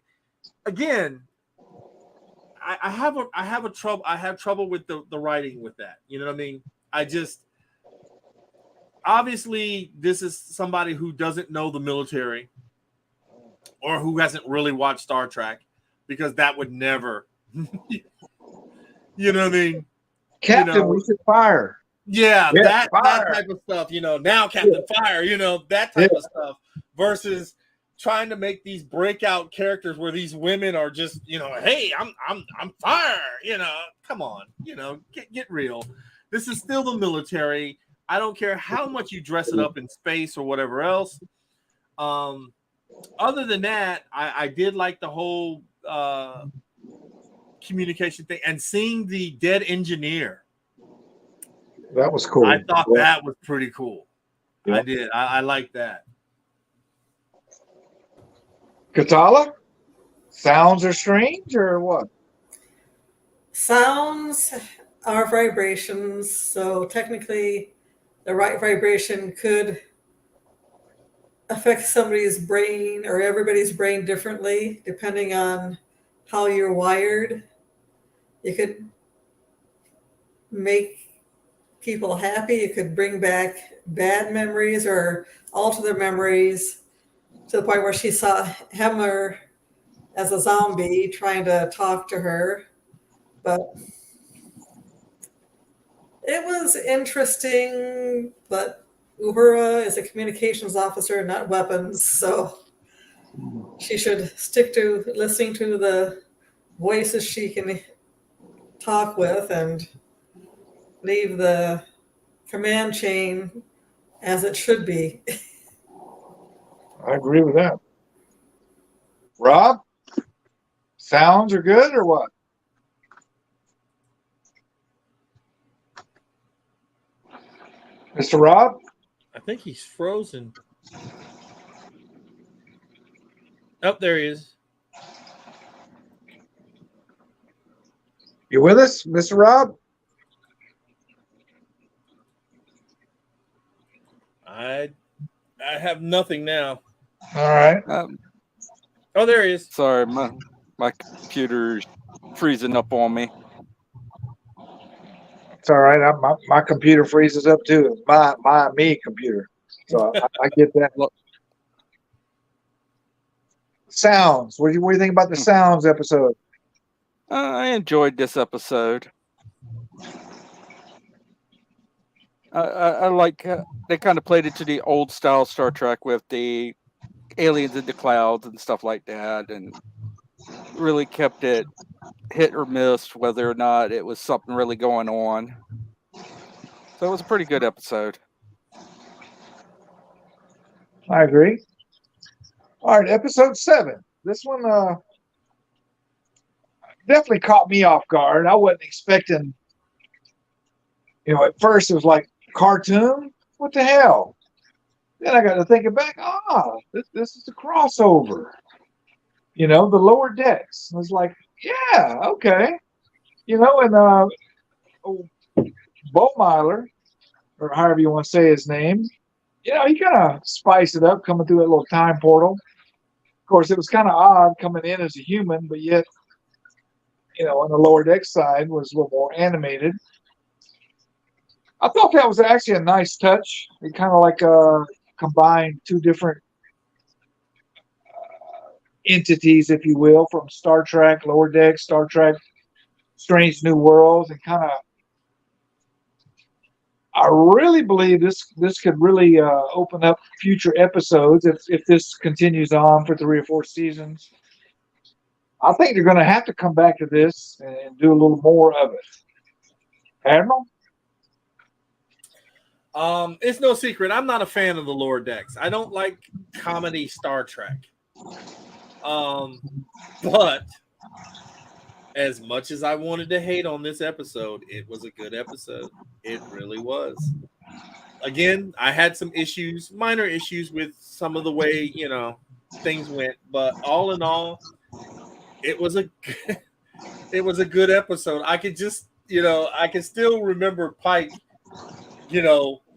again, I have trouble with the writing with that. You know what I mean? Obviously this is somebody who doesn't know the military or who hasn't really watched Star Trek, because that would never, you know what I mean? Captain, we should fire. Yeah, fire. that type of stuff, now Captain Fire, that type of stuff, versus trying to make these breakout characters where these women are just, hey, I'm fire, come on, get real. This is still the military. I don't care how much you dress it up in space or whatever else. Other than that, I did like the whole communication thing and seeing the dead engineer. That was cool. I thought that was pretty cool. Yeah. I did. I like that. Katala? Sounds are strange or what? Sounds are vibrations, so technically the right vibration could affect somebody's brain or everybody's brain differently depending on how you're wired. You could make people happy. You could bring back bad memories or alter their memories to the point where she saw Hemmer as a zombie trying to talk to her. But it was interesting, but Uhura is a communications officer, not weapons, so she should stick to listening to the voices she can talk with and leave the command chain as it should be. I agree with that. Rob? Sounds are good or what? Mr. Rob? I think he's frozen. Oh, there he is. You with us, Mr. Rob? I have nothing now. All right. Oh, there he is. Sorry, my computer's freezing up on me. It's all right. My computer freezes up too. Me computer. So I get that. Sounds. What do you think about the sounds episode? I enjoyed this episode. I like they kind of played it to the old style Star Trek with the aliens in the clouds and stuff like that, and really kept it hit or miss whether or not it was something really going on. So it was a pretty good episode. I agree. All right, episode 7. This one definitely caught me off guard. I wasn't expecting, at first it was like cartoon. What the hell? Then I got to thinking back, this is a crossover. The lower decks. I was like, yeah, okay. And Bohmeiler, or however you want to say his name, he kind of spiced it up coming through that little time portal. Of course, it was kind of odd coming in as a human, but yet, on the lower deck side was a little more animated. I thought that was actually a nice touch. It kind of like combined two different entities, if you will, from Star Trek, Lower Deck, Star Trek, Strange New Worlds, and kind of. I really believe this could really open up future episodes if this continues on for 3 or 4 seasons. I think they're going to have to come back to this and do a little more of it. Admiral? It's no secret. I'm not a fan of the lower decks. I don't like comedy Star Trek. But as much as I wanted to hate on this episode, it was a good episode. It really was. Again, I had some issues, minor issues with some of the way, things went. But all in all, it was a good episode. I could just, I can still remember Pike,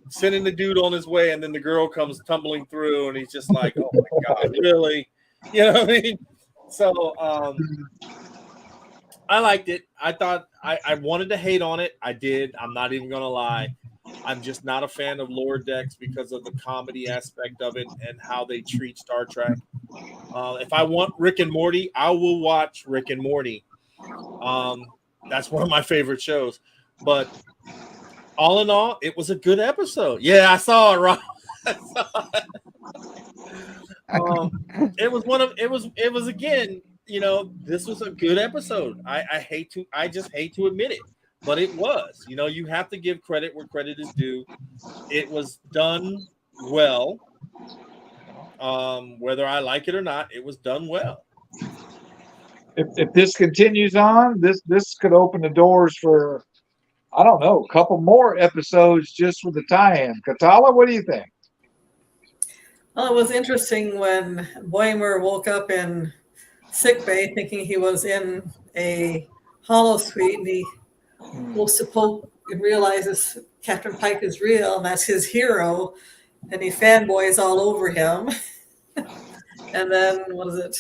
sending the dude on his way, and then the girl comes tumbling through, and he's just like, "Oh my God, really?" You know what I mean? So I liked it. I thought I wanted to hate on it. I did. I'm not even gonna lie. I'm just not a fan of lower decks because of the comedy aspect of it and how they treat Star Trek. If I want Rick and Morty, I will watch Rick and Morty. That's one of my favorite shows. But all in all, it was a good episode. Yeah, I saw it, Rob. It was again, this was a good episode. I just hate to admit it, but it was. You have to give credit where credit is due. It was done well. Whether I like it or not, it was done well. If this continues on, this could open the doors for, I don't know, a couple more episodes just with the tie-in. Katala, what do you think? Well, it was interesting when Boimer woke up in sickbay thinking he was in a hollow suite, and he goes to poke and realizes Captain Pike is real and that's his hero, and he fanboys all over him. And then, what is it?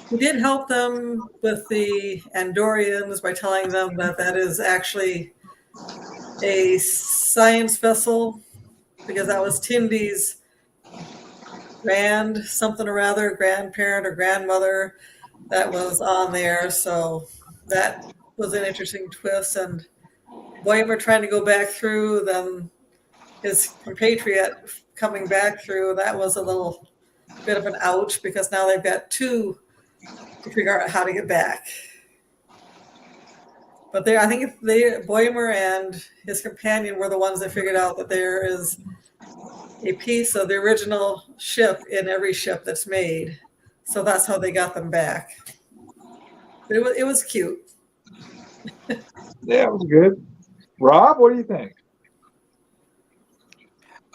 He did help them with the Andorians by telling them that is actually a science vessel, because that was Tindy's grandparent or grandmother that was on there. So that was an interesting twist. And Boimer trying to go back through, then his compatriot coming back through, that was a little bit of an ouch, because now they've got two to figure out how to get back. But I think Boimer and his companion were the ones that figured out that there is a piece of the original ship in every ship that's made. So that's how they got them back. But it was cute. Yeah, it was good. Rob, what do you think?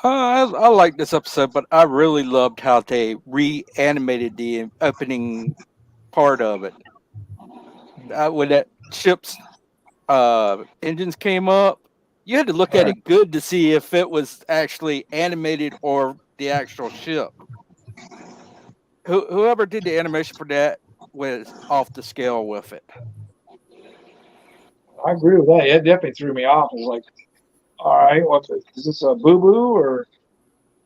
I like this episode, but I really loved how they reanimated the opening part of it. When that ship's engines came up, you had to look at it good to see if it was actually animated or the actual ship. Whoever did the animation for that was off the scale with it. I agree with that. It definitely threw me off. It was like, all right, is this a boo-boo? Or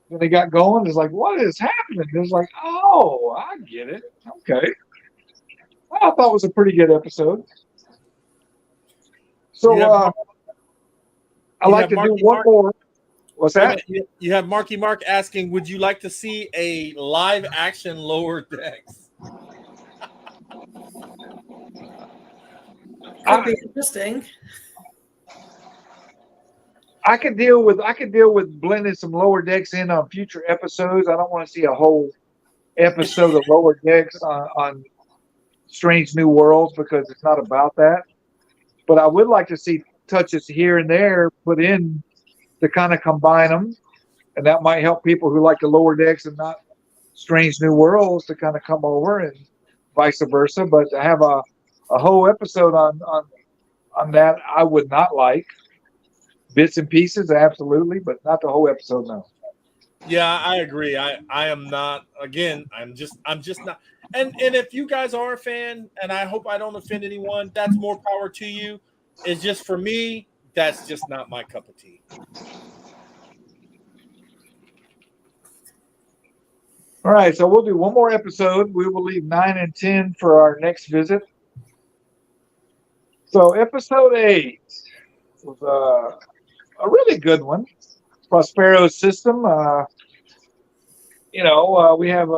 when they got going, it's like, what is happening? It was like, oh, I get it. Okay. I thought it was a pretty good episode. So I'd like to do one more. What's that? You have Marky Mark asking, would you like to see a live action Lower Decks? Could be interesting. I could deal with blending some Lower Decks in on future episodes. I don't want to see a whole episode of Lower Decks on Strange New Worlds, because it's not about that. But I would like to see touches here and there put in to kind of combine them, and that might help people who like the Lower Decks and not Strange New Worlds to kind of come over, and vice versa. But to have a whole episode on that, I would not like. Bits and pieces, absolutely, but not the whole episode. No. Yeah, I agree. I am not. Again, I'm just not. And if you guys are a fan, and I hope I don't offend anyone, that's more power to you. It's just, for me, that's just not my cup of tea. All right, so we'll do one more episode. We will leave 9 and 10 for our next visit. So episode 8 was a really good one. Prospero's system. We have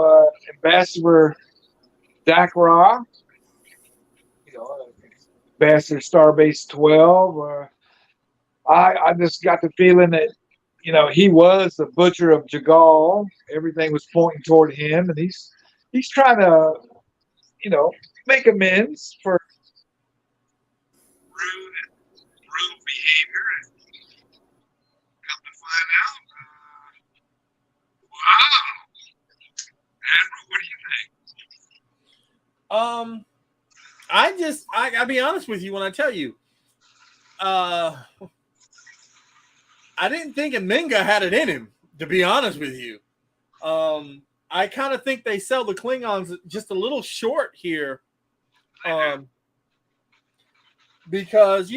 Ambassador Dakra. Ambassador Starbase 12. I just got the feeling that, he was the butcher of Jagal. Everything was pointing toward him, and he's trying to, make amends for rude behavior. And come to find out, wow. Admiral, what do you think? I'll be honest with you when I tell you, I didn't think Aminga had it in him, to be honest with you. I kind of think they sell the Klingons just a little short here. Because,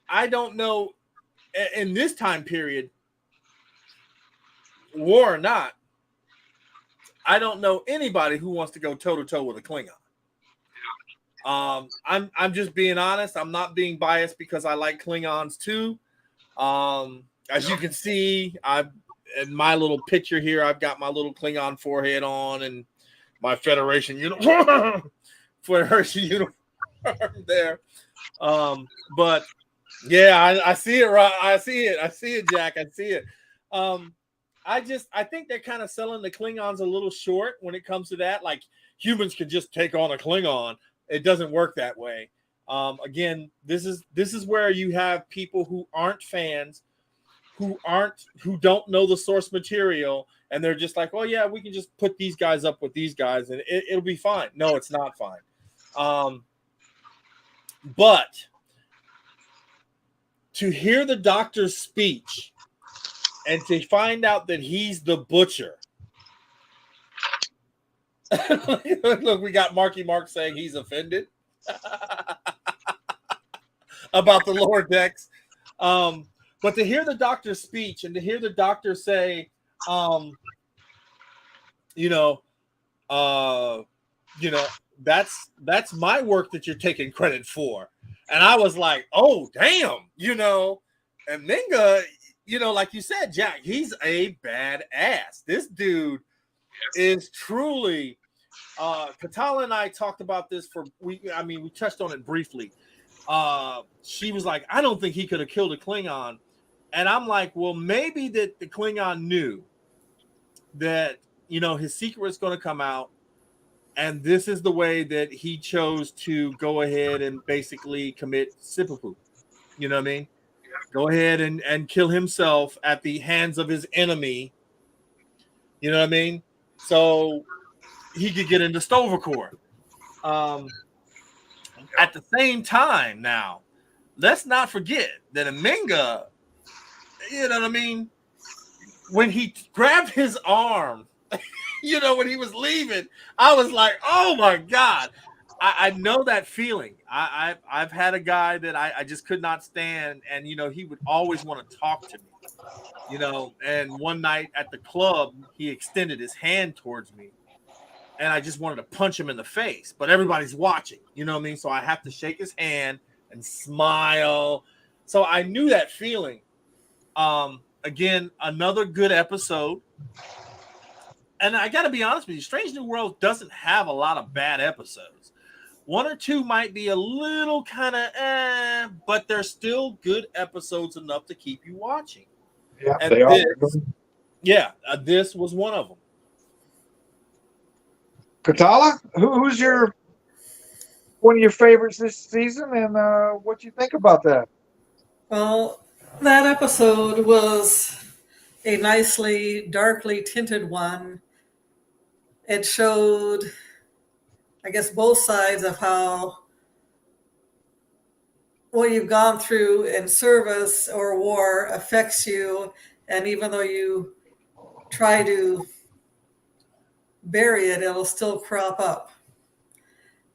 I don't know, in this time period, war or not, I don't know anybody who wants to go toe-to-toe with a Klingon. I'm just being honest. I'm not being biased because I like Klingons too. As you can see, and my little picture here, I've got my little Klingon forehead on and my Federation uniform, Federation uniform there. But yeah, I see it, right? I see it, Jack. I see it. I think they're kind of selling the Klingons a little short when it comes to that. Like humans could just take on a Klingon. It doesn't work that way. Again, this is where you have people who aren't fans, who don't know the source material, and they're just like, oh yeah, we can just put these guys up with these guys and it'll be fine. No, it's not fine. But to hear the Doctor's speech and to find out that he's the butcher. Look, we got Marky Mark saying he's offended about the lower decks. But to hear the Doctor's speech and to hear the Doctor say, that's my work that you're taking credit for. And I was like, oh, damn, and Minga, like you said, Jack, he's a badass. This dude is truly, Katala and I talked about this we touched on it briefly. She was like, I don't think he could have killed a Klingon. And I'm like, well, maybe that the Klingon knew that, his secret was going to come out. And this is the way that he chose to go ahead and basically commit seppuku. You know what I mean? Go ahead and kill himself at the hands of his enemy. You know what I mean? So he could get into Stovercore. At the same time, now, let's not forget that Aminga, you know what I mean? When he grabbed his arm, when he was leaving, I was like, oh my God. I know that feeling. I've had a guy that I just could not stand, and he would always want to talk to me. And one night at the club, he extended his hand towards me, and I just wanted to punch him in the face. But everybody's watching, you know what I mean? So I have to shake his hand and smile. So I knew that feeling. Again, another good episode. And I got to be honest with you, Strange New Worlds doesn't have a lot of bad episodes. One or two might be a little kind of but they're still good episodes enough to keep you watching. Yeah, and they this, are. Yeah, this was one of them. Katala, who's one of your favorites this season, and what do you think about that? Well, that episode was a nicely darkly tinted one. It showed, I guess, both sides of how what you've gone through in service or war affects you. And even though you try to bury it, it'll still crop up.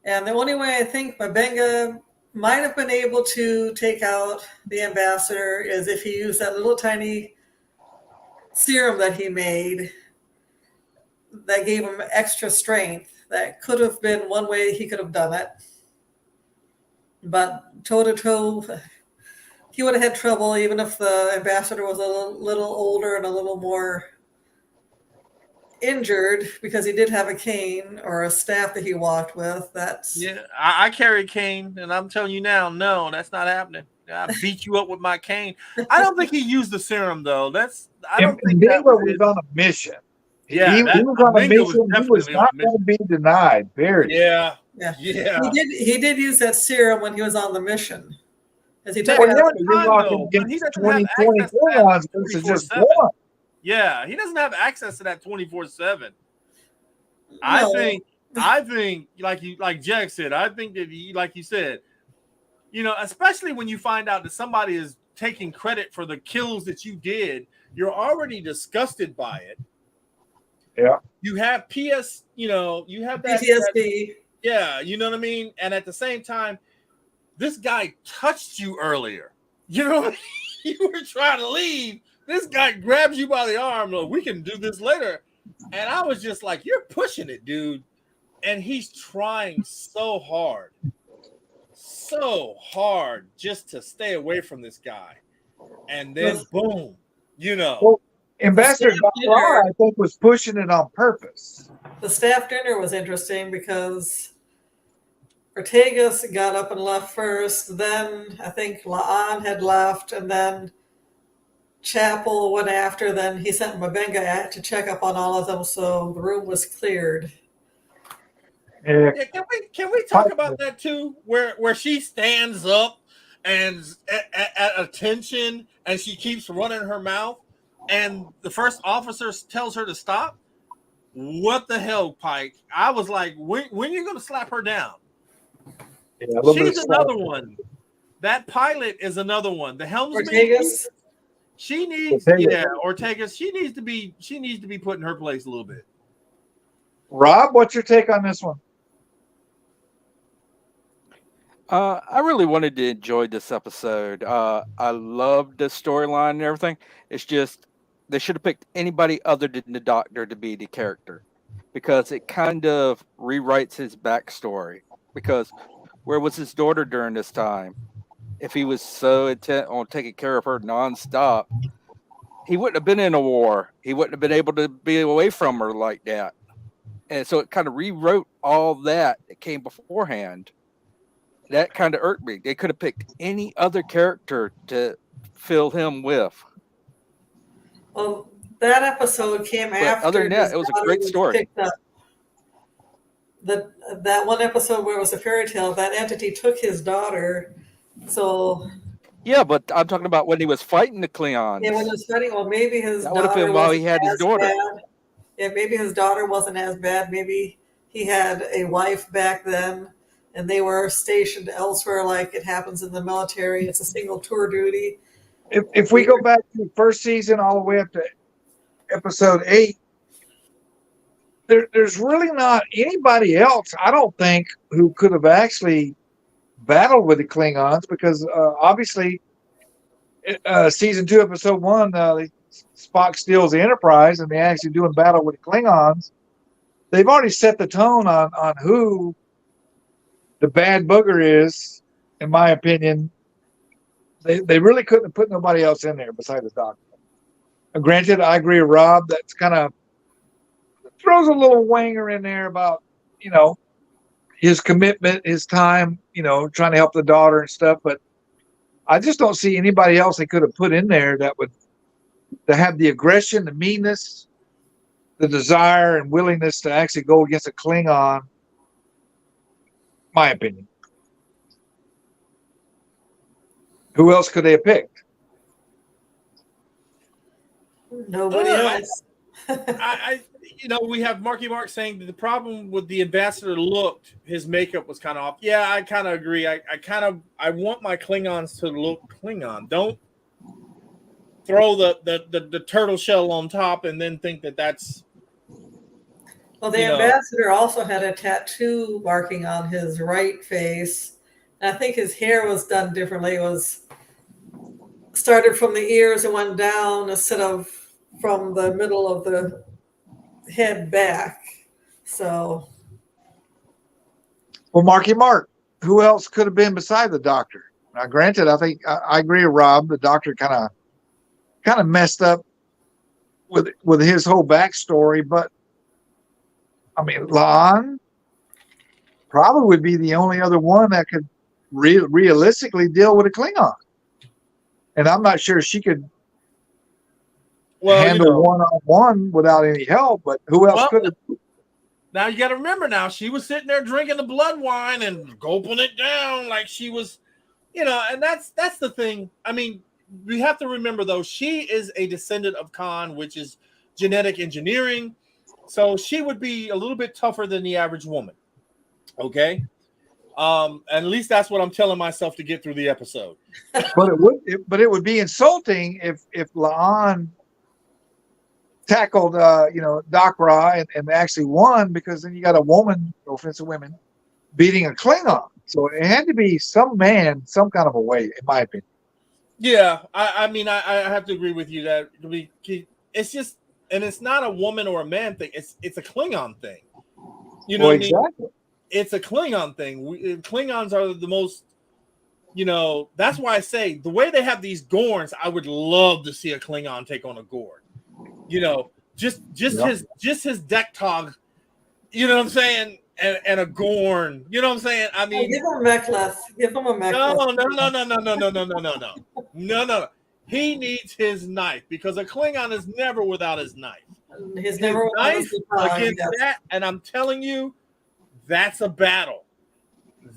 And the only way I think Mabenga might have been able to take out the ambassador is if he used that little tiny serum that he made that gave him extra strength. That could have been one way he could have done it. But toe-to-toe, he would have had trouble even if the ambassador was a little older and a little more injured, because he did have a cane or a staff that he walked with. I carry a cane, and I'm telling you now, no, that's not happening. I beat you up with my cane. I don't think he used the serum though. I don't think that was on a mission. Yeah, he was on a mission. He was not going to be denied. Period. Yeah. He did use that serum when he was on the mission. As he took you're walking against 2024 ones versus just one. Yeah, he doesn't have access to that 24/7. No. I think, like Jack said, I think that like you said, especially when you find out that somebody is taking credit for the kills that you did, you're already disgusted by it. Yeah. You have you have that PTSD. Yeah, you know what I mean? And at the same time, this guy touched you earlier. You were trying to leave. This guy grabs you by the arm. Like, we can do this later. And I was just like, you're pushing it, dude. And he's trying so hard just to stay away from this guy. And then boom, Well, Ambassador staff Dakra, dinner- I think, was pushing it on purpose. The staff dinner was interesting because Ortegas got up and left first. Then I think La'an had left, and then Chapel went after. Then he sent Mabenga to check up on all of them, so the room was cleared. Yeah, Yeah, can we talk about that too? Where she stands up and at attention, and she keeps running her mouth, and the first officer tells her to stop. What the hell, Pike? I was like, when are you going to slap her down? yeah, a little bit She's of another slack. one. That pilot is another one. The helmsman. Ortegas, She needs, Ortega. yeah, Ortega. She needs to be put in her place a little bit. Rob, what's your take on this one? I really wanted to enjoy this episode. I loved the storyline and everything. It's just they should have picked anybody other than the Doctor to be the character, because it kind of rewrites his backstory. Because where was his daughter during this time? If he was so intent on taking care of her nonstop, he wouldn't have been in a war. He wouldn't have been able to be away from her like that. And so it kind of rewrote all that came beforehand. That kind of irked me. They could have picked any other character to fill him with. well, that episode came But after. other than that, his it was a daughter great story. picked up. That one episode where it was a fairy tale, that entity took his daughter. So Yeah, but I'm talking about when he was fighting the Klingons. yeah, when it was fighting, well, maybe his That would have daughter been while he wasn't had his as daughter. bad. Yeah, maybe his daughter wasn't as bad. Maybe he had a wife back then, and they were stationed elsewhere, like it happens in the military. It's a single tour duty. If we go back to the first season all the way up to episode 8, there's really not anybody else, I don't think, who could have actually battled with the Klingons, because obviously season 2, episode 1, Spock steals the Enterprise and they actually doing battle with the Klingons. They've already set the tone on who the bad booger is, in my opinion. They really couldn't have put nobody else in there besides the Doctor. Granted, I agree with Rob. That's kind of throws a little wanger in there about, his commitment, his time, trying to help the daughter and stuff. But I just don't see anybody else they could have put in there that would have the aggression, the meanness, the desire and willingness to actually go against a Klingon. My opinion. Who else could they have picked? Nobody else. We have Marky Mark saying that the problem with the ambassador looked, his makeup was kind of off. Yeah, I kind of agree. I want my Klingons to look Klingon. Don't throw the turtle shell on top and then think that's. Well, the ambassador also had a tattoo marking on his right face. And I think his hair was done differently. It was started from the ears and went down instead of from the middle of the head back. So, well, Marky Mark, who else could have been beside the Doctor? Now, granted, I think I agree with Rob. The Doctor kind of messed up with his whole backstory, but I mean, La'an probably would be the only other one that could realistically deal with a Klingon, and I'm not sure she could handle one-on-one without any help. But who else could have? Now you got to remember. Now she was sitting there drinking the blood wine and gulping it down like she was, and that's the thing. I mean, we have to remember though, she is a descendant of Khan, which is genetic engineering. So she would be a little bit tougher than the average woman. Okay. At least that's what I'm telling myself to get through the episode. But it would be insulting if La'an tackled Dakra and actually won, because then you got a woman, no offense to women, beating a Klingon. So it had to be some man, some kind of a way, in my opinion. Yeah, I mean, I have to agree with you that it's just, and it's not a woman or a man thing. It's a Klingon thing. You know what I mean? It's a Klingon thing. Klingons are the most, that's why I say the way they have these Gorns, I would love to see a Klingon take on a Gorn. You know, just Yep. his deck tog, you know what I'm saying, and a Gorn, you know what I'm saying. I mean, give him a Mechleth. Give him a no, Mechleth. no. He needs his knife because a Klingon is never without his knife. He's never without Knife his baton, against yes. that, and I'm telling you, that's a battle.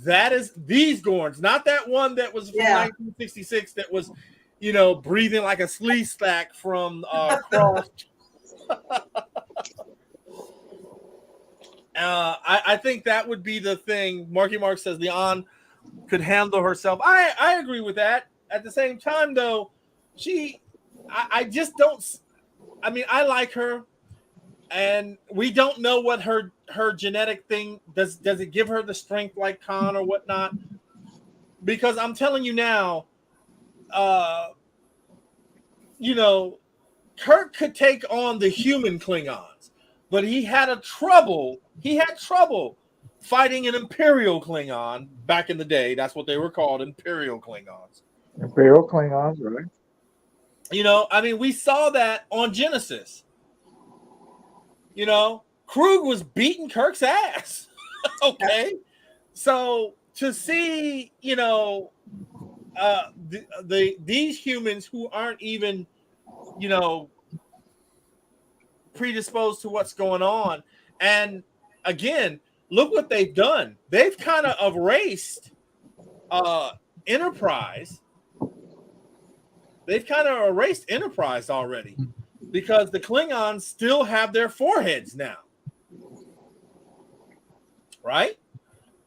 That is these Gorns, not that one that was from 1966 that was, you know, breathing like a slee stack from Cross. I think that would be the thing. Marky Mark says Leon could handle herself. I agree with that. At the same time, though, I just don't. I mean, I like her, and we don't know what her genetic thing does. Does it give her the strength like Khan or whatnot? Because I'm telling you now, you know, Kirk could take on the human Klingons, but he had trouble fighting an Imperial Klingon back in the day. That's what they were called, Imperial Klingons. Imperial Klingons, right? You know, I mean, we saw that on Genesis. You know, Krug was beating Kirk's ass. Okay. So to see, you know, these humans who aren't even, you know, predisposed to what's going on, and again, look what they've done. They've kind of erased Enterprise. They've kind of erased Enterprise already because the Klingons still have their foreheads now. Right?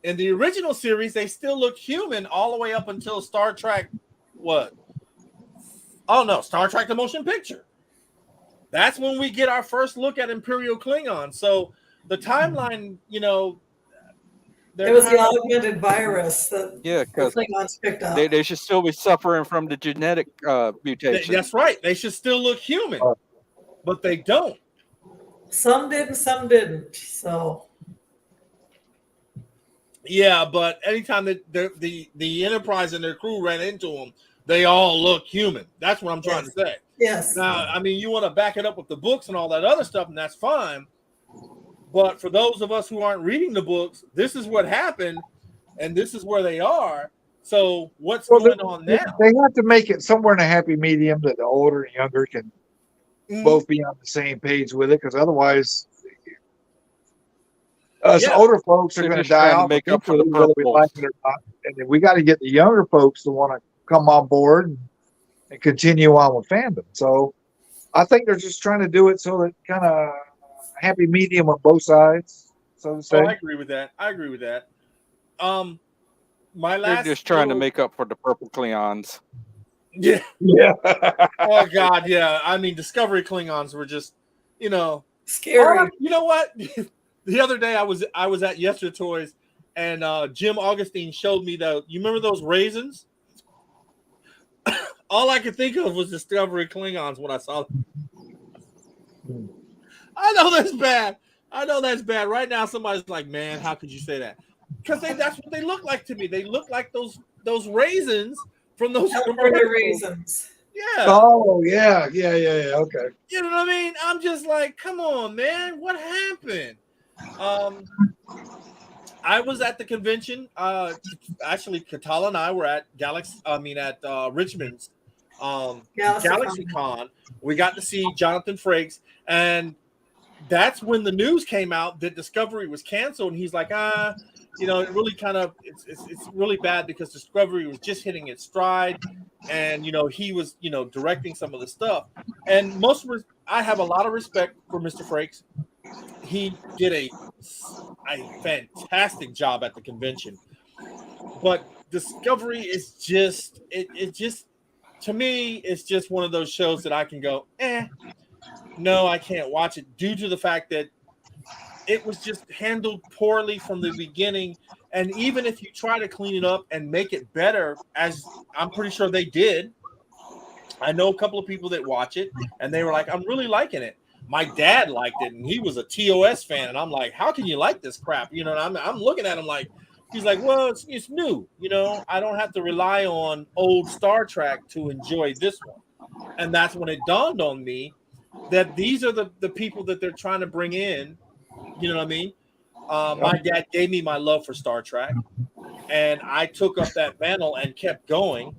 In the original series, they still look human all the way up until Star Trek. What? Oh, no, Star Trek the Motion Picture. That's when we get our first look at Imperial Klingon. So the timeline, you know, it was the augmented virus that the because Klingons picked up. they should still be suffering from the genetic mutation. That's right. They should still look human, but they don't. Some did and some didn't. So yeah, but anytime that the Enterprise and their crew ran into them, they all look human. That's what I'm trying to say. Yes. Now, I mean, you want to back it up with the books and all that other stuff, and that's fine. But for those of us who aren't reading the books, this is what happened, and this is where they are. So what's going on now? They have to make it somewhere in a happy medium that the older and younger can both be on the same page with it, because otherwise, us older folks are going to die off make up for the whether we like it or not. And we got to get the younger folks to want to come on board and continue on with fandom. So I think they're just trying to do it so that kind of happy medium on both sides, so to say. Oh, I agree with that. My last. They're just trying to make up for the purple Klingons. Yeah. Oh God, yeah. I mean, Discovery Klingons were just, you know, scary. You know what? The other day I was at Yester Toys, and Jim Augustine showed me you remember those raisins? All I could think of was Discovery Klingons when I saw them. I know that's bad. Right now, somebody's like, "Man, how could you say that?" Because that's what they look like to me. They look like those raisins from those California raisins. Yeah. Oh, yeah. Okay. You know what I mean? I'm just like, come on, man. What happened? I was at the convention. Actually, Katala and I were at Richmond's GalaxyCon. We got to see Jonathan Frakes, and that's when the news came out that Discovery was canceled. And he's like, you know, it really kind of it's really bad because Discovery was just hitting its stride, and you know he was directing some of the stuff. And I have a lot of respect for Mr. Frakes. He did a fantastic job at the convention, but Discovery is just it just to me it's just one of those shows that I can go, no, I can't watch it due to the fact that it was just handled poorly from the beginning. And even if you try to clean it up and make it better, as I'm pretty sure they did, I know a couple of people that watch it and they were like, I'm really liking it. My dad liked it and he was a TOS fan. And I'm like, how can you like this crap? You know, and I'm looking at him like, he's like, well, it's new. You know, I don't have to rely on old Star Trek to enjoy this one. And that's when it dawned on me that these are the people that they're trying to bring in. You know what I mean? My dad gave me my love for Star Trek, and I took up that mantle and kept going.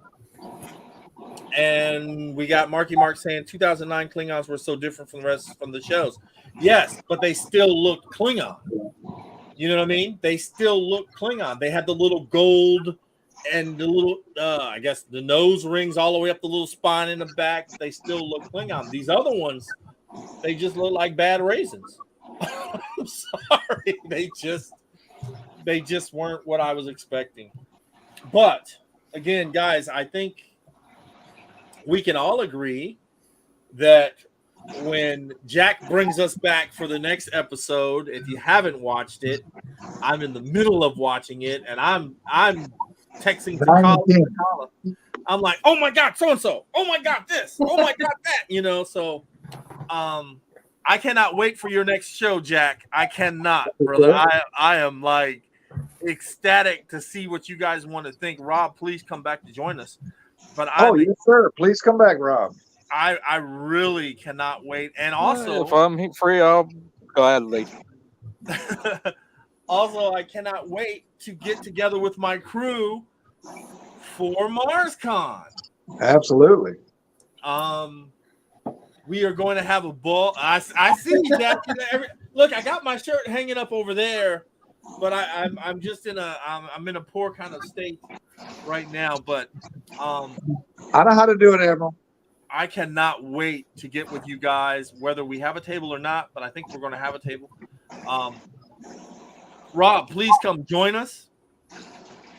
And we got Marky Mark saying 2009 Klingons were so different from the rest from the shows. Yes, but they still looked Klingon. You know what I mean? They still look Klingon. They had the little gold and the little, I guess, the nose rings all the way up the little spine in the back. They still look Klingon. These other ones, they just look like bad raisins. I'm sorry. They just weren't what I was expecting. But again, guys, I think we can all agree that when Jack brings us back for the next episode, if you haven't watched it, I'm in the middle of watching it, and I'm texting to Colin. I'm like, oh my God, so and so. Oh my God, this. Oh my God, that. You know, so I cannot wait for your next show, Jack. I cannot, brother. I am like ecstatic to see what you guys want to think. Rob, please come back to join us. But yes, sir. Please come back, Rob. I really cannot wait. And also, if I'm free, I'll gladly. Also, I cannot wait to get together with my crew for MarsCon. Absolutely. We are going to have a ball. I see you, Jack. Look, I got my shirt hanging up over there, but I'm just in I'm in a poor kind of state right now. But I know how to do it, Admiral. I cannot wait to get with you guys, whether we have a table or not, but I think we're going to have a table. Rob, please come join us.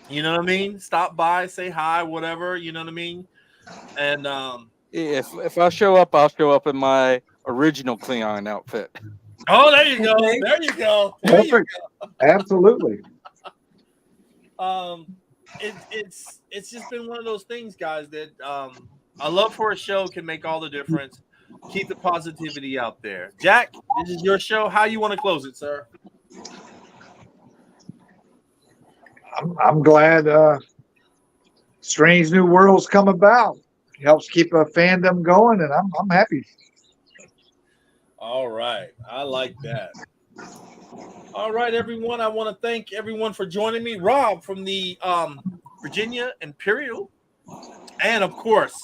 You know what I mean? Stop by, say hi, whatever. You know what I mean? And if I show up, I'll show up in my original Klingon outfit. Oh, there you go. There you go. There Perfect. you go. Absolutely. It's just been one of those things, guys, that a love for a show can make all the difference. Keep the positivity out there. Jack, this is your show. How you want to close it, sir? I'm glad Strange New Worlds come about. It helps keep a fandom going, and I'm happy. All right. I like that. All right, everyone. I want to thank everyone for joining me. Rob from the Virginia Imperial, and of course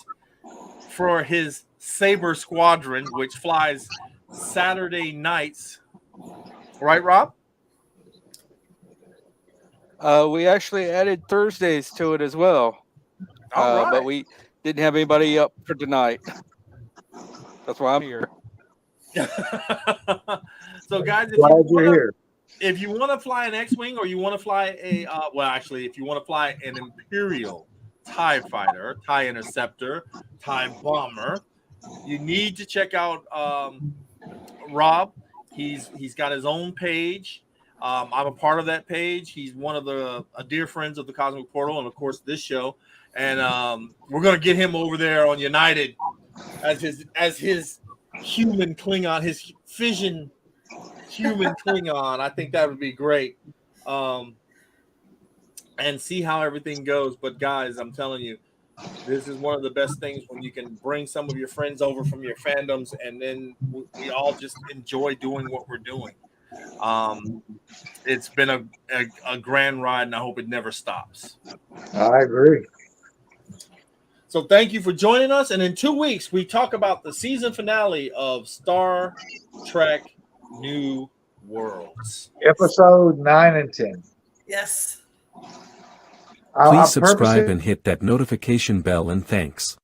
for his Saber Squadron, which flies Saturday nights. Right, Rob? We actually added Thursdays to it as well. All right. But we didn't have anybody up for tonight. That's why I'm here. So, guys, if you want to fly an X-Wing or you want to fly if you want to fly an Imperial TIE Fighter, TIE Interceptor, TIE Bomber, you need to check out Rob. He's got his own page. I'm a part of that page. He's one of the dear friends of the Cosmic Portal and, of course, this show. And we're going to get him over there on United as his human Klingon, his fission human Klingon. I think that would be great. And see how everything goes. But, guys, I'm telling you, this is one of the best things when you can bring some of your friends over from your fandoms and then we all just enjoy doing what we're doing. It's been a grand ride, and I hope it never stops. I agree. So thank you for joining us. And in 2 weeks, we talk about the season finale of Star Trek New Worlds. Episode 9 and 10. Yes. Please subscribe and hit that notification bell, and thanks.